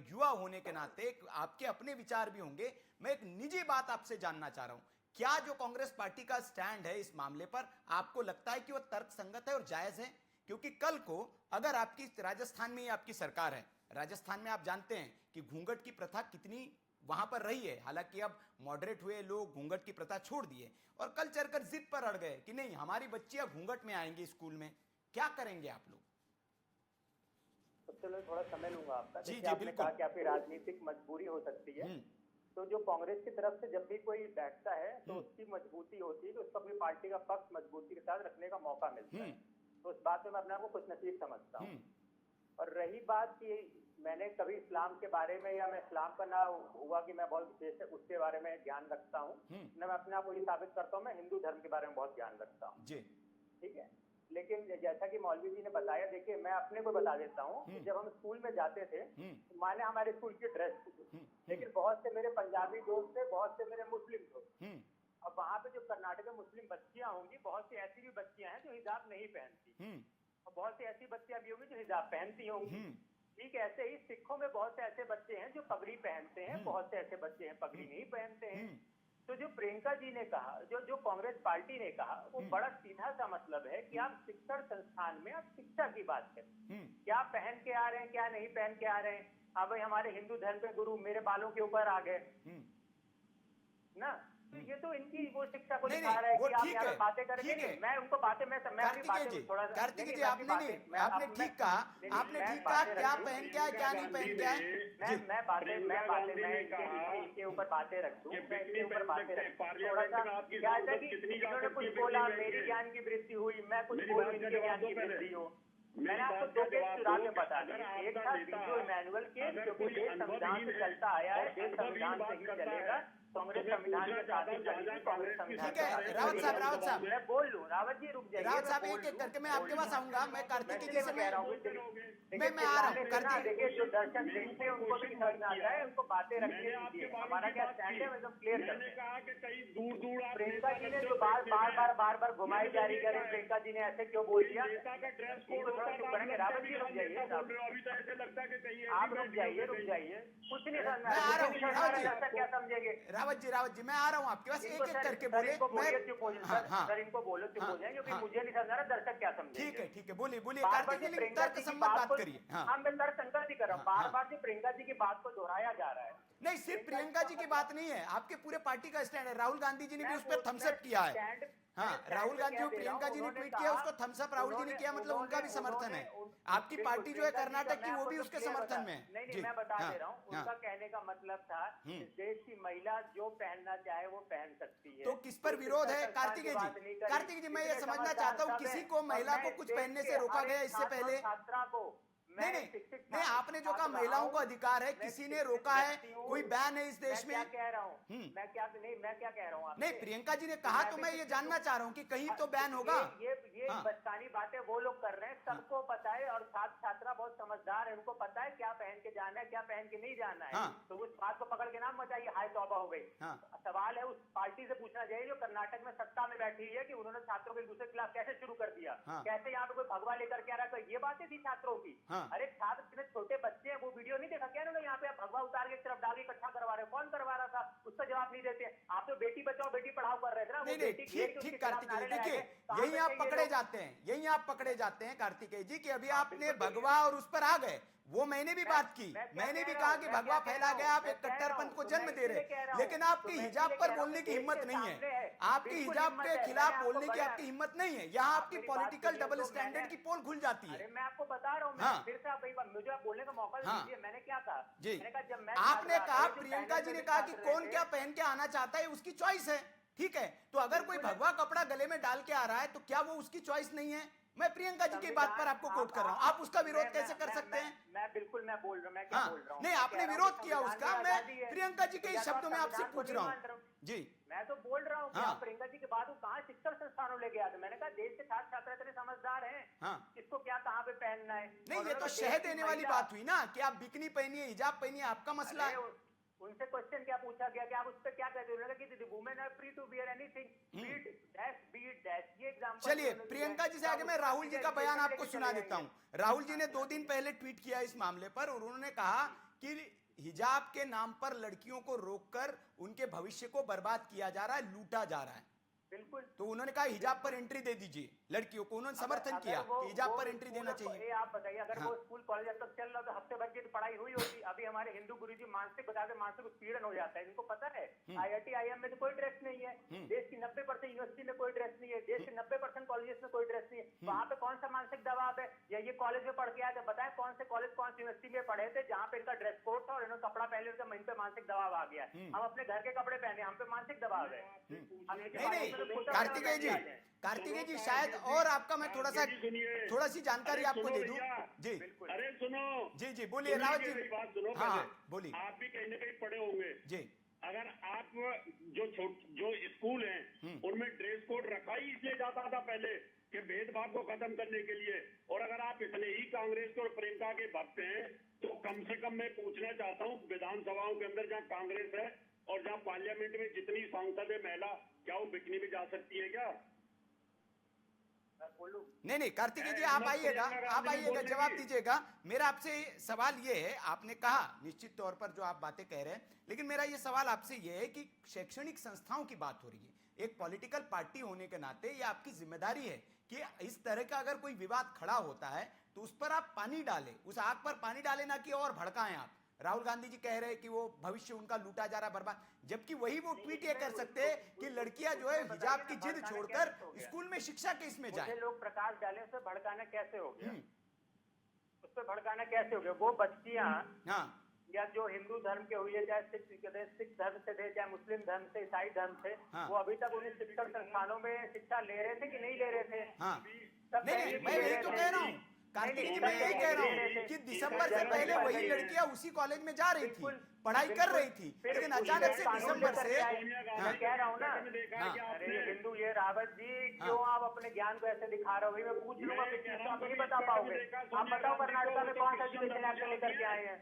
युवा होने के नाते आपके अपने विचार भी होंगे। मैं एक निजी बात आपसे जानना चाह रहा हूं, क्या जो कांग्रेस पार्टी का स्टैंड है इस मामले पर आपको लगता है कि वह तर्कसंगत है और जायज है? क्योंकि कल को अगर आपकी राजस्थान में ही आपकी सरकार है, राजस्थान में आप जानते हैं कि घूंघट की प्रथा कितनी वहां पर रही है, हालांकि अब मॉडरेट हुए लोग घूंघट की प्रथा छोड़ दिए और कल चलकर जिद पर अड़ गए कि नहीं हमारी बच्चियां घूंघट में आएंगी स्कूल में। क्या करेंगे आप लोग? सबसे पहले थोड़ा समय लूंगा आपका। जी आपने कहा कि आपकी राजनीतिक मजबूरी हो सकती है, तो जो कांग्रेस की तरफ से जब भी कोई बैठता है तो उसकी मजबूती होती है कि उसको अपनी पार्टी का पक्ष मजबूती के साथ रखने का मौका मिलता है। तो उस बात में मैं अपने आप को खुश नसीब समझता हूँ। और रही बात कि मैंने कभी इस्लाम के बारे में या मैं इस्लाम का ना हुआ कि मैं बहुत विशेष उसके बारे में ज्ञान रखता हूँ, मैं अपने आप को ये साबित करता हूँ मैं हिंदू धर्म के बारे में बहुत ज्ञान रखता हूँ। ठीक है, लेकिन जैसा कि मौलवी जी ने बताया, देखिए मैं अपने को बता देता हूँ कि जब हम स्कूल में जाते थे, माने हमारे स्कूल की ड्रेस थी, लेकिन बहुत से मेरे पंजाबी दोस्त थे, बहुत से मेरे मुस्लिम दोस्त। अब वहाँ पे जो कर्नाटक में मुस्लिम बच्चियां होंगी, बहुत सी ऐसी भी बच्चियां हैं जो हिजाब नहीं पहनती, और बहुत सी ऐसी बच्चियां भी होंगी जो हिजाब पहनती होंगी। ठीक है, ऐसे ही सिखों में बहुत से ऐसे बच्चे हैं जो पगड़ी पहनते हैं, बहुत से ऐसे बच्चे हैं पगड़ी नहीं पहनते हैं। तो जो प्रियंका जी ने कहा, जो कांग्रेस पार्टी ने कहा, वो बड़ा सीधा सा मतलब है कि आप शिक्षण संस्थान में आप शिक्षा की बात करें, क्या पहन के आ रहे हैं, क्या नहीं पहन के आ रहे हैं। अब हमारे हिंदू धर्म के गुरु मेरे बालों के ऊपर आ गए ना, तो ये तो इनकी वो शिक्षा को दिखा रहा है कि आप यहाँ बातें करेंगे। नहीं, मैं उनको बातें मैं अपनी बातें थोड़ा कार्तिक जी आपने ठीक कहा, क्या पहन क्या है, क्या नहीं पहन क्या है। मैं इनके ऊपर बातें रख दूं, इनके ऊपर बातें रख, थोड़ा सा क्या है कि इन्होंने कुछ बोला, मेरी ज्ञान की वृद्धि हुई, मैं कुछ बोलूं, इनके ज्ञान की वृद्धि हो। मैंने आपको दो केस चुरा के बता दिया। एक था बीजू इमैनुअल केस, जो कि देश संविधान से चलता आया है, देश संविधान से ही चलेगा, कांग्रेस संविधान के साथ ही चलेगी, कांग्रेस संविधान के साथ। रावत साहब मैं बोल लूं, रावत जी रुक जाइए, रावत साहब एक एक करके मैं आपके पास आऊंगा। मैं कार्तिक जी से कह रहा हूँ, मैं आ रहा हूँ कार्तिक। देखिए जो दर्शक देखते हैं उनको भी समझ में आता है, उनको बातें रखने दीजिए। हमारा क्या स्टैंड है एकदम क्लियर करते हैं। प्रियंका जी ने जो बार बार घुमाई जा रही है, प्रियंका जी ने ऐसे क्यों बोल दिया, थोड़ा चुप करेंगे। रावत जी रुक जाइए, आप रुक जाइए, कुछ नहीं समझ क्या समझेंगे। रावत जी मैं आ रहा हूँ आपके पास, एक एक करके बोले। सर इनको बोलो चुप हो जाए, क्योंकि मुझे नहीं समझ रहा दर्शक क्या समझेंगे। ठीक है बोलिए कार्तिक जी, तर्क सम्मत बात करिए। हाँ मैं तर्क संगत ही कर रहा हूँ, बार जो प्रियंका जी की बात को दोहराया जा रहा है। नहीं, सिर्फ प्रियंका जी की बात नहीं है, आपके पूरे पार्टी का स्टैंड है। राहुल गांधी जी ने भी उस पर थम्स अप किया है। हाँ, राहुल गांधी और प्रियंका जी ने ट्वीट किया, उसको थम्स अप राहुल जी ने किया, मतलब उनका भी समर्थन है। आपकी पार्टी जो है कर्नाटक की, वो भी उसके समर्थन में है। नहीं, मैं बता दे रहा हूँ, उनका कहने का मतलब था देश की महिला जो पहनना चाहे वो पहन सकती है। तो किस पर विरोध है कार्तिक जी? मैं ये समझना चाहता हूँ, किसी को महिला को कुछ पहनने से रोका गया इससे पहले? छात्रा को नहीं, आपने जो कहा महिलाओं को अधिकार है, किसी ने रोका है, कोई बैन है इस देश में? मैं क्या कह रहा हूँ, मैं क्या कह रहा हूँ? नहीं, प्रियंका जी ने कहा, तो मैं ये जानना चाह रहा हूँ कि कहीं तो बैन होगा। ये बचकानी बातें वो लोग कर रहे हैं, सबको पता है, और छात्र छात्रा बहुत समझदार है, उनको पता है क्या पहन के जाना है, क्या पहन के नहीं जाना है। तो उस बात को पकड़ के ना मचाइए, हाय तौबा हो गई। सवाल है उस पार्टी से पूछना चाहिए जो कर्नाटक में सत्ता में बैठी हुई है, कि उन्होंने छात्रों के एक दूसरे के खिलाफ कैसे शुरू कर दिया, कैसे यहाँ पे कोई भगवा लेकर के आ रहा है। ये बातें थी छात्रों की। अरे छात्र इतने छोटे बच्चे हैं, वो वीडियो नहीं देखा क्या उन्होंने? यहाँ पे भगवा उतार के तरफ डाल के इकट्ठा करवा रहे, कौन करवा रहा था? उसका जवाब नहीं देते। आप तो बेटी बचाओ बेटी पढ़ाओ कर रहे थे ना। ठीक कार्तिकेय, देखिए यही आप पकड़े जाते हैं कार्तिकेय जी, कि अभी आपने भगवा और उस पर आ गए। वो मैंने भी बात की, मैंने भी कहा कि भगवा फैला गया, आप एक कट्टरपंथ को जन्म दे रहे, लेकिन आपकी हिजाब पर बोलने की हिम्मत नहीं है, आपकी हिजाब के खिलाफ बोलने की आपकी हिम्मत नहीं है। यहाँ आपकी पॉलिटिकल डबल स्टैंडर्ड की पोल खुल जाती है। मैं आपको बता रहा हूँ, फिर से आप मुझे बोलने का मौका दीजिए। मैंने क्या कहा जी, आपने कहा, प्रियंका जी ने कहा कि कौन क्या पहन के आना चाहता है उसकी चॉइस है, ठीक है। तो अगर कोई भगवा कपड़ा गले में डाल के आ रहा है, तो क्या वो उसकी चॉइस नहीं है? मैं प्रियंका जी की बात पर आपको कोट कर रहा हूँ, आप उसका विरोध कैसे कर सकते हैं? मैं बिल्कुल मैं बोल रहा हूँ, मैं क्या बोल रहा हूँ? नहीं, आपने विरोध किया उसका, मैं प्रियंका जी के शब्दों में आपसे पूछ रहा हूँ जी। मैं तो बोल रहा हूँ कि प्रियंका जी के बाद वो कहाँ शिक्षण संस्थानों ले गया था। मैंने कहा देश के छात्र छात्रा इतने समझदार हैं, किसको क्या कहाँ पे पहनना है। नहीं, ये तो शह देने वाली बात हुई ना, कि आप बिकनी पहनिए, हिजाब पहनिए, आपका मसला है। उनसे क्वेश्चन क्या पूछा गया कि आप उस पर क्या कहते हो कि women are free to wear anything, be it dash. ये एग्जांपल। चलिए, प्रियंका जी से आगे मैं राहुल जी का बयान आपको सुना देता हूं। राहुल जी ने 2 दिन पहले ट्वीट किया इस मामले पर, और उन्होंने कहा कि हिजाब के नाम पर लड़कियों को रोककर उनके भविष्य को बर्बाद किया जा रहा है, लूटा जा रहा है। बिल्कुल। तो उन्होंने कहा हिजाब पर एंट्री दे दीजिए लड़कियों को, उन्होंने समर्थन किया कि हिजाब पर एंट्री देना चाहिए। आप बताइए, अगर वो स्कूल कॉलेज अब तक चल रहा तो हफ्ते भर की पढ़ाई हुई होती। अभी हमारे हिंदू गुरुजी मानसिक बता के मानसिक उत्पीड़न हो जाता है, इनको पता है। IIT IIM में तो कोई ड्रेस नहीं है, देश की 90% यूनिवर्सिटी में कोई ड्रेस नहीं है, देश के 90% कॉलेजेस में कोई ड्रेस नहीं है। वहाँ पे कौन सा मानसिक दबाव है? या ये कॉलेज में पढ़ के आए थे, बताए कौन से कॉलेज कौन सी यूनिवर्सिटी में पढ़े थे जहाँ पे इनका ड्रेस कोड था और इन्होंने कपड़ा पहले तो इन पे मानसिक दबाव आ गया। हम अपने घर के कपड़े पहने, हम पे मानसिक दबाव है। कार्तिकेय जी शायद और आपका मैं थोड़ा सी जानकारी आपको दे दूं जी। अरे सुनो जी बोलिए रावत जी, बात सुनो। बोलिए। आप भी कहीं ना कहीं पढ़े होंगे जी। अगर आप जो स्कूल हैं उनमें ड्रेस कोड रखा ही इसलिए जाता था पहले कि भेद भेदभाव को खत्म करने के लिए। और अगर आप इतने ही कांग्रेस के और प्रियंका के भक्त हैं तो कम से कम मैं पूछना चाहता हूँ, विधानसभाओं के अंदर जहाँ कांग्रेस है और जहाँ पार्लियामेंट में जितनी सांसद है महिला, क्या वो बिकनी भी जा सकती है क्या? नहीं, कार्तिकेय जी आप आइएगा, जवाब दीजिएगा। मेरा आपसे सवाल ये है, आपने कहा निश्चित तौर पर जो आप बातें कह रहे हैं, लेकिन मेरा ये सवाल आपसे ये है कि शैक्षणिक संस्थाओं की बात हो रही है, एक पॉलिटिकल पार्टी होने के नाते ये आपकी जिम्मेदारी है कि इस तरह का अगर कोई विवाद खड़ा होता है तो उस पर आप पानी डालें, उस आग पर पानी डालें, ना कि और भड़काएं आप। राहुल गांधी जी कह रहे हैं कि वो भविष्य उनका लूटा जा रहा बर्बाद, जबकि वही वो ट्वीट ये कर सकते हैं कि लड़कियां जो है हिजाब की जिद छोड़कर स्कूल में शिक्षा के इसमें जाए। लोग प्रकाश डालें, उस पर भड़काना कैसे हो गया? उस पर भड़काना कैसे हो गया? वो बच्चियां या जो हिंदू धर्म के हुए, चाहे सिख धर्म से थे, चाहे मुस्लिम धर्म से, ईसाई धर्म से, वो अभी तक उन्हें शिक्षण संस्थानों में शिक्षा ले रहे थे कि नहीं ले रहे थे? नहीं, मैं यही तो कह रहा हूँ कार्तिक जी, मैं यही कह रहा हूँ कि दिसंबर से पहले वही लड़कियां उसी कॉलेज में जा रही थी, पढ़ाई कर रही थी, लेकिन अचानक से दिसंबर से मैं कह रहा हूँ ना, अरे हिंदू ये रावत जी क्यों आप अपने ज्ञान को ऐसे दिखा रहे हो? मैं पूछ लूंगा कि आप नहीं बता पाओगे। आप बताओ कर्नाटक में कौन सा एजुकेशन एक्ट लेकर के आए हैं?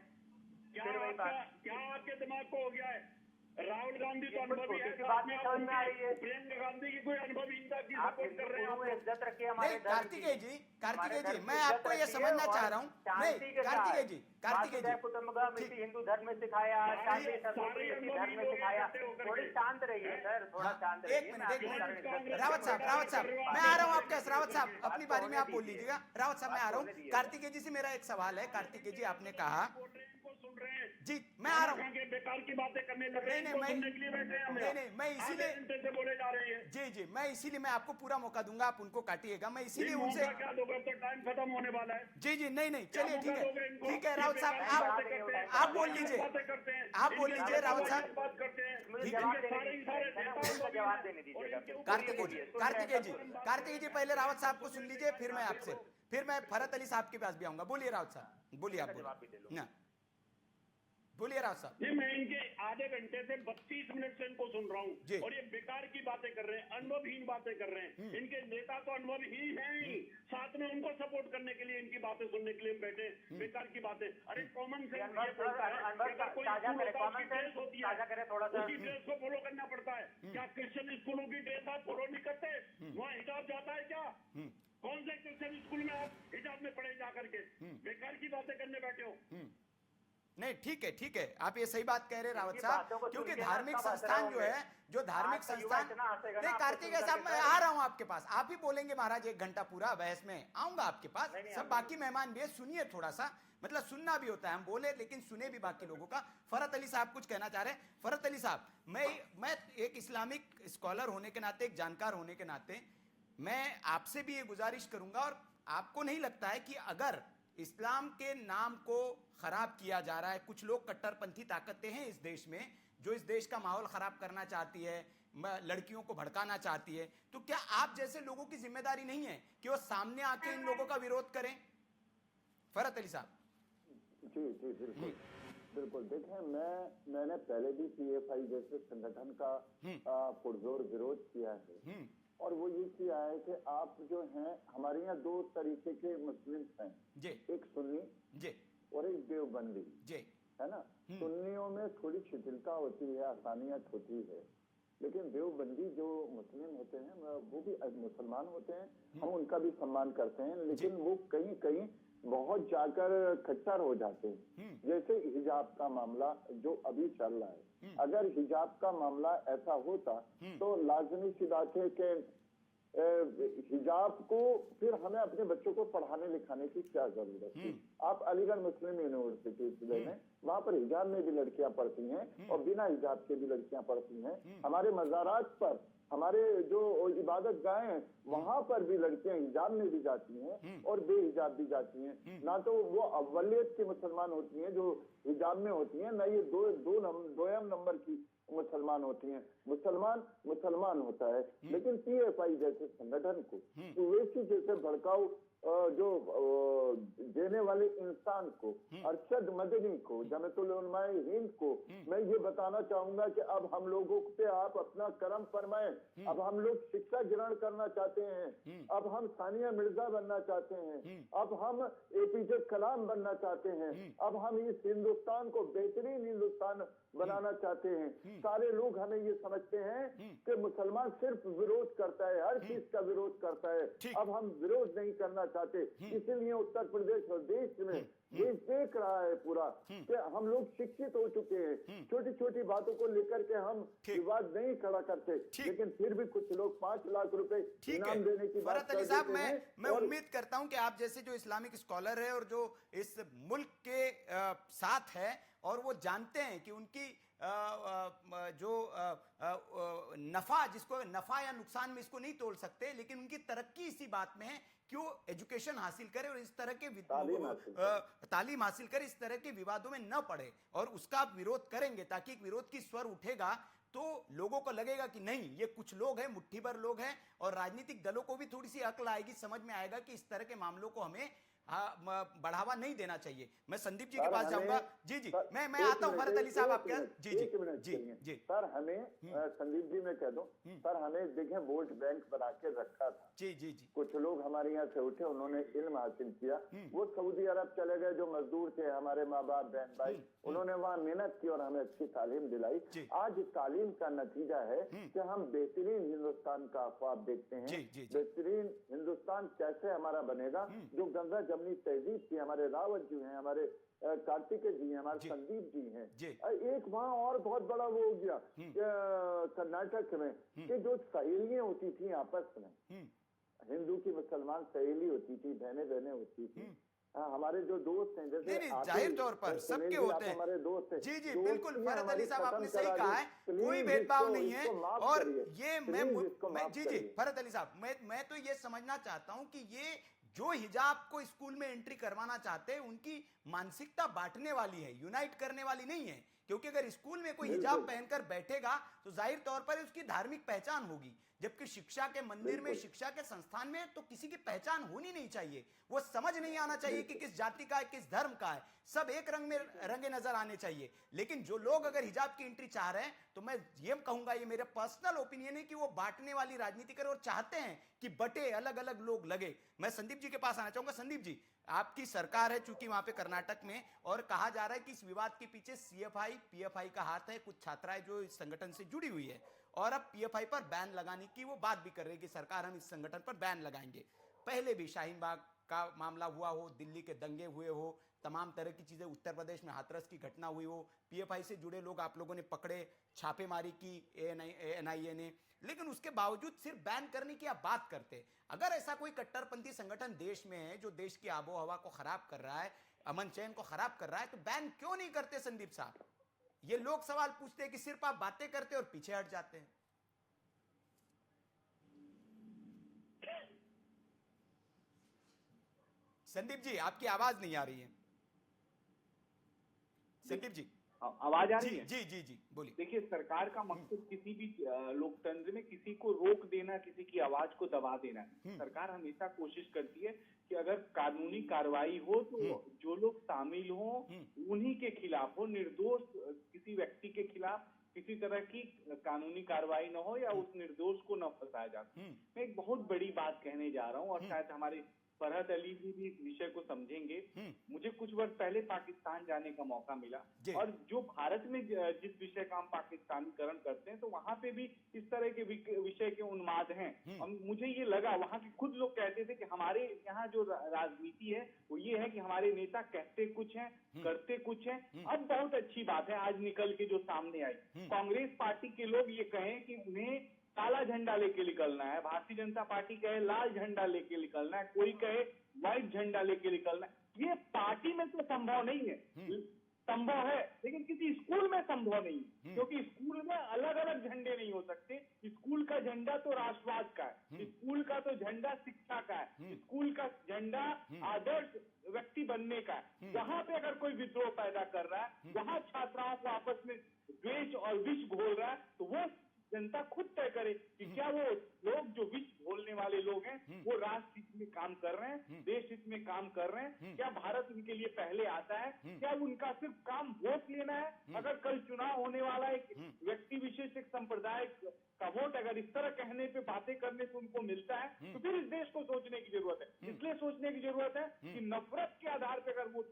क्या आपके दिमाग को हो गया है? राहुल गांधी तो अनुभवी है, बात नहीं समझ में आ रही है। प्रियंका गांधी की कोई अनुभवीता की सपोर्ट कर रहे हैं आप? इज्जत रखिए हमारे। कार्तिकेय जी मैं आपको ये समझना चाह रहा हूँ। नहीं कार्तिकेय जी कुटुंबकम हिंदू धर्म में सिखाया, शांति धर्म में सिखाया। थोड़ी शांत रहिए सर, थोड़ा शांत रहिए। एक मिनट रावत साहब मैं आ रहा हूँ आपके। रावत साहब अपनी बारी में आप बोल लीजिएगा। रावत साहब मैं आ रहा हूँ। कार्तिकेय जी से मेरा एक सवाल है। कार्तिकेय जी आपने कहा जी, मैं आ रहा हूँ। बेकार की बातें करने लग रहे हैं, सुनने के लिए बैठे हैं हम। नहीं मैं इसीलिए से बोले जा रहे हैं। जी मैं इसीलिए मैं आपको पूरा मौका दूंगा, आप उनको काटिएगा। मैं इसीलिए उनसे क्या दोगे? तो टाइम खत्म होने वाला है। जी नहीं चलिए ठीक है रावत साहब आप बोल लीजिए, आप बोल लीजिए रावत साहब। कार्तिकेय जी पहले रावत साहब को सुन लीजिए, फिर मैं फरहत अली साहब के पास भी आऊंगा। बोलिए रावत साहब, बोलिए आप बोलिए रावत साहब। मैं इनके आधे घंटे से 32 मिनट से इनको सुन रहा हूँ और ये बेकार की बातें कर रहे हैं, अनुभवहीन बातें कर रहे हैं। इनके नेता तो अनुभवहीन हैं, साथ में उनको सपोर्ट करने के लिए इनकी बातें सुनने के लिए हम बैठे। बेकार की बातें। अरे कॉमन सेंस ये बोलता है उसी ड्रेस को फॉलो करना पड़ता है। क्या क्रिश्चियन स्कूलों की ड्रेस आप फॉलो नहीं करते? वहाँ हिजाब जाता है क्या? कौन से क्रिश्चियन स्कूल में आप हिजाब में पढ़े जा करके? बेकार की बातें करने बैठे हो। नहीं ठीक है आप ये सही बात कह रहे हैं रावत साहब, क्योंकि धार्मिक संस्थान जो है, जो धार्मिक संस्थान। नहीं कार्तिकेय साहब मैं आ रहा हूँ आपके पास, आप ही बोलेंगे महाराज 1 घंटा पूरा बहस में आऊंगा आपके पास। सब बाकी मेहमान भी है, सुनिए थोड़ा सा, मतलब सुनना भी होता है। हम बोले लेकिन सुने भी बाकी लोगों का। फरहत अली साहब कुछ कहना चाह रहे हैं। फरहत अली साहब, मैं एक इस्लामिक स्कॉलर होने के नाते, एक जानकार होने के नाते मैं आपसे भी ये गुजारिश करूंगा, और आपको नहीं लगता है कि अगर इस्लाम के नाम को खराब किया जा रहा है, कुछ लोग कट्टरपंथी ताकतें हैं इस देश में जो इस देश का माहौल खराब करना चाहती है, लड़कियों को भड़काना चाहती है, तो क्या आप जैसे लोगों की जिम्मेदारी नहीं है कि वो सामने आके इन लोगों का विरोध करें? फरहत अली साहब। जी बिल्कुल देखें, मैंने पहले भी पीएफआई जैसे संगठन का पुरजोर विरोध किया है, और वो ये किया है कि आप जो हैं, हमारे यहाँ 2 तरीके के मुस्लिम हैं जी, एक सुन्नी और एक देवबंदी जी, है ना। सुन्नियों में थोड़ी शिथिलता होती है, आसानियत होती है, लेकिन देवबंदी जो मुस्लिम होते हैं वो भी मुसलमान होते हैं, हम उनका भी सम्मान करते हैं, लेकिन वो कहीं बहुत जाकर खच्चर हो जाते हैं। जैसे हिजाब का मामला जो अभी चल रहा है, अगर हिजाब का मामला ऐसा होता तो लाजमी सी बात है कि हिजाब को फिर हमें अपने बच्चों को पढ़ाने लिखाने की क्या जरूरत है। आप अलीगढ़ मुस्लिम यूनिवर्सिटी में, वहाँ पर हिजाब में भी लड़कियां पढ़ती हैं और बिना हिजाब के भी लड़कियां पढ़ती हैं। हमारे मज़ारात पर, हमारे जो इबादत गाहें हैं, वहां पर भी लड़कियां हिजाब में भी जाती हैं और बेहिजाब भी जाती हैं। ना तो वो अव्वलियत की मुसलमान होती हैं जो हिजाब में होती हैं, ना ये दोयम नंबर की मुसलमान होती हैं। मुसलमान होता है, लेकिन पीएफआई जैसे संगठन को, ओवैसी जैसे भड़काऊ जो देने वाले इंसान को, अरशद मदनी को, जमातुल उलमा हिंद को मैं ये बताना चाहूंगा कि अब हम लोगों पे आप अपना करम फरमाएं। अब हम लोग शिक्षा ग्रहण करना चाहते हैं, अब हम सानिया मिर्जा बनना चाहते हैं, अब हम एपीजे कलाम बनना चाहते हैं, अब हम इस हिंदुस्तान को बेहतरीन हिंदुस्तान बनाना चाहते हैं। सारे लोग हमें ये समझते हैं कि मुसलमान सिर्फ विरोध करता है, हर चीज का विरोध करता है। अब हम विरोध नहीं करना चाहते, इसीलिए उत्तर प्रदेश और देश में देश देख रहा है पूरा कि हम लोग शिक्षित हो चुके हैं। छोटी छोटी बातों को लेकर के हम विवाद नहीं खड़ा करते, लेकिन फिर भी कुछ लोग 5 लाख रुपए इनाम देने की बात फरहत अली साहब, मैं उम्मीद करता हूं कि आप जैसे जो इस्लामिक स्कॉलर है और जो इस मुल्क के साथ है और वो जानते हैं कि उनकी जो नफा, जिसको नफा या नुकसान में इसको नहीं तोल सकते, लेकिन उनकी तरक्की इसी बात में है कि वो एजुकेशन हासिल करे और इस तरह के तालीम हासिल करे, इस तरह के विवादों में न पड़े, और उसका आप विरोध करेंगे ताकि एक विरोध की स्वर उठेगा तो लोगों को लगेगा कि नहीं, ये कुछ लोग हैं, मुट्ठी भर लोग हैं, और राजनीतिक दलों को भी थोड़ी सी अक्ल आएगी, समझ में आएगा कि इस तरह के मामलों को हमें बढ़ावा नहीं देना चाहिए। मैं संदीप जी के पास जाऊंगा। जी जी, मैं आता हूं फरहत अली साहब आपके। जी जी जी जी सर, हमें संदीप जी मैं कह दूं सर, हमें देखें वोट बैंक बना के रखा था। जी जी जी, कुछ लोग हमारे यहाँ से उठे, उन्होंने इल्म हासिल किया, वो सऊदी अरब चले गए, जो मजदूर थे हमारे माँ बाप बहन भाई, उन्होंने वहाँ मेहनत की और हमें अच्छी तालीम दिलाई। आज तालीम का नतीजा है कि हम बेहतरीन हिंदुस्तान का ख्वाब देखते हैं। बेहतरीन हिंदुस्तान कैसे हमारा बनेगा, जो गंगा जमनी तहजीब थी, हमारे रावत जी हैं, हमारे कार्तिकेय जी हैं, हमारे संदीप जी हैं। एक वहाँ और बहुत बड़ा वो हो गया कर्नाटक में कि जो सहेलियां होती थी आपस में, हिंदू की मुसलमान सहेली होती थी, बहनें होती थी। हमारे जो दोस्त हैं, जैसे नहीं, जाहिर तौर पर सबके होते हैं, हमारे दोस्त हैं। जी जी बिल्कुल, फरहत अली साहब आपने सही कहा है, कोई भेदभाव नहीं है। और ये मैं जी जी फरहत अली साहब, मैं तो ये समझना चाहता हूं कि ये जो हिजाब को स्कूल में एंट्री करवाना चाहते हैं, उनकी मानसिकता बांटने वाली है, यूनाइट करने वाली नहीं है। क्योंकि अगर स्कूल में कोई हिजाब पहनकर बैठेगा तो जाहिर तौर पर उसकी धार्मिक पहचान होगी, जबकि शिक्षा के मंदिर में, शिक्षा के संस्थान में तो किसी की पहचान होनी नहीं चाहिए। वो समझ नहीं आना चाहिए कि किस जाति का है, किस धर्म का है, सब एक रंग में रंगे नजर आने चाहिए। लेकिन जो लोग अगर हिजाब की एंट्री चाह रहे हैं, तो मैं ये कहूंगा, ये मेरा पर्सनल ओपिनियन है कि वो बांटने वाली राजनीति करें और चाहते हैं कि बटे, अलग अलग लोग लगे। मैं संदीप जी के पास आना चाहूंगा। संदीप जी, आपकी सरकार है चूंकि वहां पे कर्नाटक में, और कहा जा रहा है कि इस विवाद के पीछे सीएफआई पीएफआई का हाथ है, कुछ छात्राएं जो इस संगठन से जुड़ी हुई है, और अब पीएफआई पर बैन लगाने की वो बात भी कर रही है कि सरकार हम इस संगठन पर बैन लगाएंगे। पहले भी शाहीन बाग का मामला हुआ हो, दिल्ली के दंगे हुए हो, तमाम तरह की चीजें, उत्तर प्रदेश में हाथरस की घटना हुई हो, पीएफआई से जुड़े लोग आप लोगों ने पकड़े, छापेमारी की एनआईए ने, लेकिन उसके बावजूद सिर्फ बैन करने की आप बात करते। अगर ऐसा कोई कट्टरपंथी संगठन देश में है जो देश की आबो हवा को खराब कर रहा है, अमन चैन को खराब कर रहा है, तो बैन क्यों नहीं करते संदीप साहब? ये लोग सवाल पूछते हैं कि सिर्फ आप बातें करते और पीछे हट जाते हैं। संदीप जी, आपकी आवाज नहीं आ रही है। संदीप जी, आवाज आ रही है? जी जी जी बोलिए। देखिए, सरकार का मकसद किसी भी लोकतंत्र में किसी को रोक देना, किसी की आवाज को दबा देना है। सरकार हमेशा कोशिश करती है कि अगर कानूनी कार्रवाई हो तो जो लोग शामिल हो उन्हीं के खिलाफ हो, निर्दोष किसी व्यक्ति के खिलाफ किसी तरह की कानूनी कार्रवाई न हो या उस निर्दोष को न फंसाया जाए। मैं एक बहुत बड़ी बात कहने जा रहा हूँ, और शायद हमारे फरहत अली जी भी इस विषय को समझेंगे। मुझे कुछ वर्ष पहले पाकिस्तान जाने का मौका मिला, और जो भारत में जिस विषय का हम पाकिस्तानीकरण करते हैं, तो वहां पे भी इस तरह के विषय के उन्माद हैं। और मुझे ये लगा, वहां के खुद लोग कहते थे कि हमारे यहाँ जो राजनीति है वो ये है कि हमारे नेता कहते कुछ हैं, करते कुछ हैं। अब बहुत अच्छी बात है आज निकल के जो सामने आई, कांग्रेस पार्टी के लोग ये कहें कि उन्हें काला झंडा लेके निकलना है, भारतीय जनता पार्टी कहे लाल झंडा लेके निकलना है, कोई कहे व्हाइट झंडा लेके निकलना है। ये पार्टी में तो संभव नहीं है, संभव है लेकिन किसी स्कूल में संभव नहीं, क्योंकि स्कूल में अलग अलग झंडे नहीं हो सकते। स्कूल का झंडा तो राष्ट्रवाद का है, स्कूल का तो झंडा शिक्षा का है, स्कूल का झंडा आदर्श व्यक्ति बनने का है। वहां पे अगर कोई विद्रोह पैदा कर रहा है, वहां छात्राओं को आपस में द्वेष और विष घोल रहा है, तो वो जनता खुद तय करे कि क्या वो लोग जो विष बोलने वाले लोग हैं वो राष्ट्र हित में काम कर रहे हैं, देश हित में काम कर रहे हैं, क्या भारत उनके लिए पहले आता है, क्या उनका सिर्फ काम वोट लेना है। अगर कल चुनाव होने वाला एक व्यक्ति विशेष, एक संप्रदाय का वोट अगर इस तरह कहने पे, बातें करने से उनको मिलता है तो फिर इस देश को सोचने की जरूरत है। इसलिए सोचने की जरूरत है कि नफरत के आधार पर अगर वो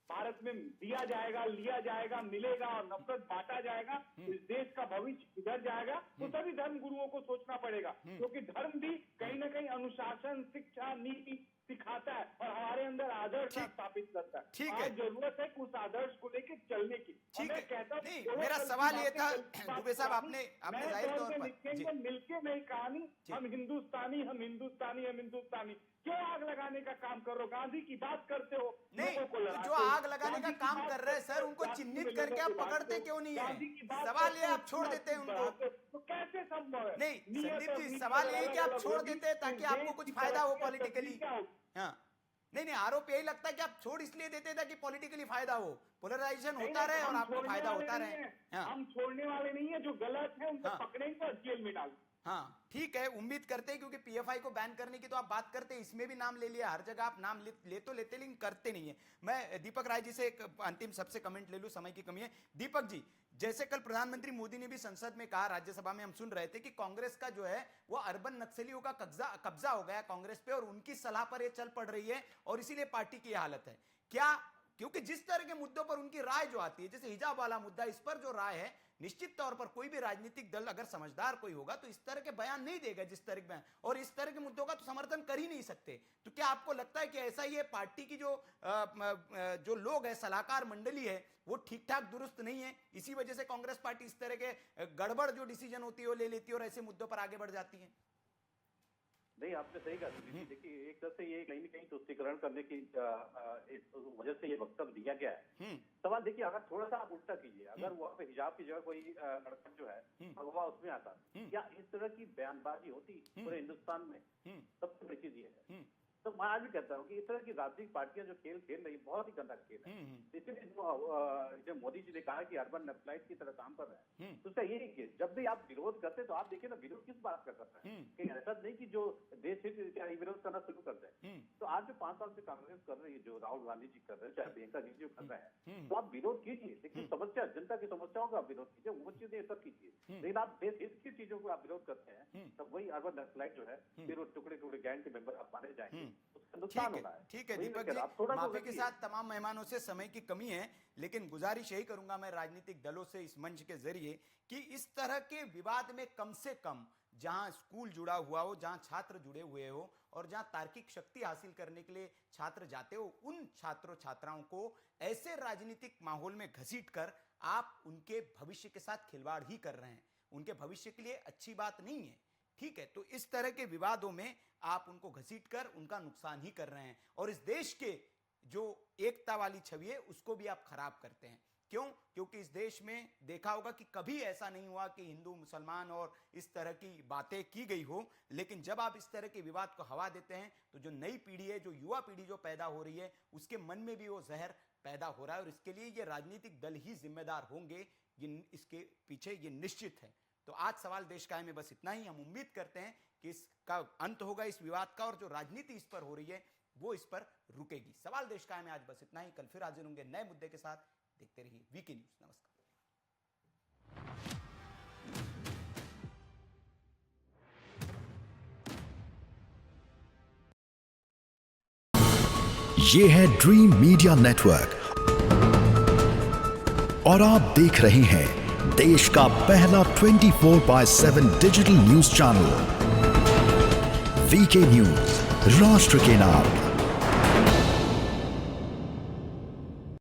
भारत में दिया जाएगा, लिया जाएगा, मिलेगा और नफरत बांटा जाएगा तो इस देश का भविष्य किधर जाएगा, तो सभी धर्म गुरुओं को सोचना पड़ेगा। क्योंकि धर्म भी कहीं ना कहीं अनुशासन, शिक्षा, नीति सिखाता है और हमारे अंदर आदर्श स्थापित करता है। ठीक है, जरूरत है उस आदर्श को लेकर चलने की। ठीक है, कहता नहीं, मेरा सवाल ये था दुबे साहब, आपने जाहिर तौर पर लिखेंगे मिलके नई कहानी, हम हिंदुस्तानी, हम हिंदुस्तानी, हम हिंदुस्तानी। क्यों आग लगाने का काम कर रहे हो? गांधी की बात करते हो, नहीं तो जो आग लगाने का काम कर रहे हैं सर, उनको चिन्हित करके आप पकड़ते क्यों नहीं है? सवाल ये आप छोड़ देते हैं उनको, तो कैसे संभव है? नहीं संदीप जी, सवाल ये है कि आप छोड़ देते हैं ताकि आपको कुछ फायदा हो पॉलिटिकली। हाँ, नहीं आरोप यही लगता है कि आप छोड़ इसलिए देते ताकि पॉलिटिकली फायदा हो, पोलराइजेशन होता रहे और आपको फायदा होता रहे। हम छोड़ने वाले नहीं है, जो गलत है उनको पकड़ेंगे और जेल में डालेंगे। हाँ ठीक है, उम्मीद करते हैं, क्योंकि पीएफआई को बैन करने की तो आप बात करते हैं, इसमें भी नाम ले लिया, हर जगह आप नाम ले तो लेते लेकिन करते नहीं है। मैं दीपक राय जी से एक अंतिम सबसे कमेंट ले लूं, समय की कमी है। दीपक जी, जैसे कल प्रधानमंत्री मोदी ने भी संसद में कहा, राज्यसभा में हम सुन रहे थे कि कांग्रेस का जो है वो अर्बन नक्सलियों का कब्जा हो गया कांग्रेस पे और उनकी सलाह पर ये चल पड़ रही है और इसीलिए पार्टी की हालत है। क्या, क्योंकि जिस तरह के मुद्दों पर उनकी राय जो आती है, जैसे हिजाब वाला मुद्दा, इस पर जो राय है, निश्चित तौर पर कोई भी राजनीतिक दल अगर समझदार कोई होगा तो इस तरह के बयान नहीं देगा जिस तरह के बयान, और इस तरह के मुद्दों का तो समर्थन कर ही नहीं सकते। तो क्या आपको लगता है कि ऐसा ही है, पार्टी की जो लोग है, सलाहकार मंडली है, वो ठीक ठाक दुरुस्त नहीं है, इसी वजह से कांग्रेस पार्टी इस तरह के गड़बड़ जो डिसीजन होती है वो ले लेती है और ऐसे मुद्दों पर आगे बढ़ जाती है? नहीं, आपने सही कहा। देखिए, एक तरह से ये कहीं न कहीं तुष्टीकरण करने की वजह से ये वक्तव्य दिया गया है। सवाल देखिए, अगर थोड़ा सा आप उल्टा कीजिए, अगर वहाँ पे हिजाब की जगह कोई लड़का जो है भगवा उसमें आता, या इस तरह की बयानबाजी होती पूरे हिंदुस्तान में, सबसे बड़ी चीज ये है। तो मैं आज भी कहता हूँ कि इस तरह की राजनीतिक पार्टियां जो खेल खेल रही, बहुत ही गंदा खेल है। इसलिए जो मोदी जी ने कहा कि अर्बन नक्सलाइट की तरह काम कर रहे हैं, तो उसका यही कि जब भी आप विरोध करते हैं तो आप देखिए ना, विरोध किस बात का करता है, कहीं ऐसा नहीं कि जो देश हित विरोध करना शुरू कर दे। तो आज जो 5 साल से कांग्रेस कर रही है, जो राहुल गांधी जी कर रहे हैं, चाहे प्रियंका जी कर रहे हैं, तो आप विरोध कीजिए, लेकिन समस्या, जनता की समस्याओं का आप विरोध कीजिए, वो चीजें सब कीजिए। लेकिन आप देश हित की चीजों को आप विरोध करते हैं, तब वही अर्बन नक्सलाइट जो है, फिर वो टुकड़े टुकड़े गैंग के मेंबर आप माने जाएंगे। ठीक है दीपक जी, माफी के साथ तमाम मेहमानों से, समय की कमी है, लेकिन गुजारिश यही करूंगा मैं राजनीतिक दलों से इस मंच के जरिए कि इस तरह के विवाद में कम से कम जहां स्कूल जुड़ा हुआ हो, जहां छात्र जुड़े हुए हो और जहां तार्किक शक्ति हासिल करने के लिए छात्र जाते हो, उन छात्रों छात्राओं को ऐसे राजनीतिक माहौल में घसीट कर आप उनके भविष्य के साथ खिलवाड़ ही कर रहे हैं, उनके भविष्य के लिए अच्छी बात नहीं है। ठीक है, तो इस तरह के विवादों में आप उनको घसीट कर उनका नुकसान ही कर रहे हैं और इस देश के जो एकता वाली छवि है उसको भी आप खराब करते हैं। क्यों? क्योंकि इस देश में देखा होगा कि कभी ऐसा नहीं हुआ कि हिंदू मुसलमान और इस तरह की बातें की गई हो, लेकिन जब आप इस तरह के विवाद को हवा देते हैं तो जो नई पीढ़ी है, जो युवा पीढ़ी जो पैदा हो रही है, उसके मन में भी वो जहर पैदा हो रहा है और इसके लिए ये राजनीतिक दल ही जिम्मेदार होंगे, इसके पीछे ये निश्चित है। तो आज सवाल देश कायम में बस इतना ही। हम उम्मीद करते हैं कि इसका अंत होगा इस विवाद का और जो राजनीति इस पर हो रही है वो इस पर रुकेगी। सवाल देश कायम में आज बस इतना ही। कल फिर हाजिर होंगे नए मुद्दे के साथ। देखते रहिए वीके न्यूज। नमस्कार। ये है ड्रीम मीडिया नेटवर्क और आप देख रहे हैं देश का पहला 24/7 digital news channel VK news, राष्ट्र के नाम।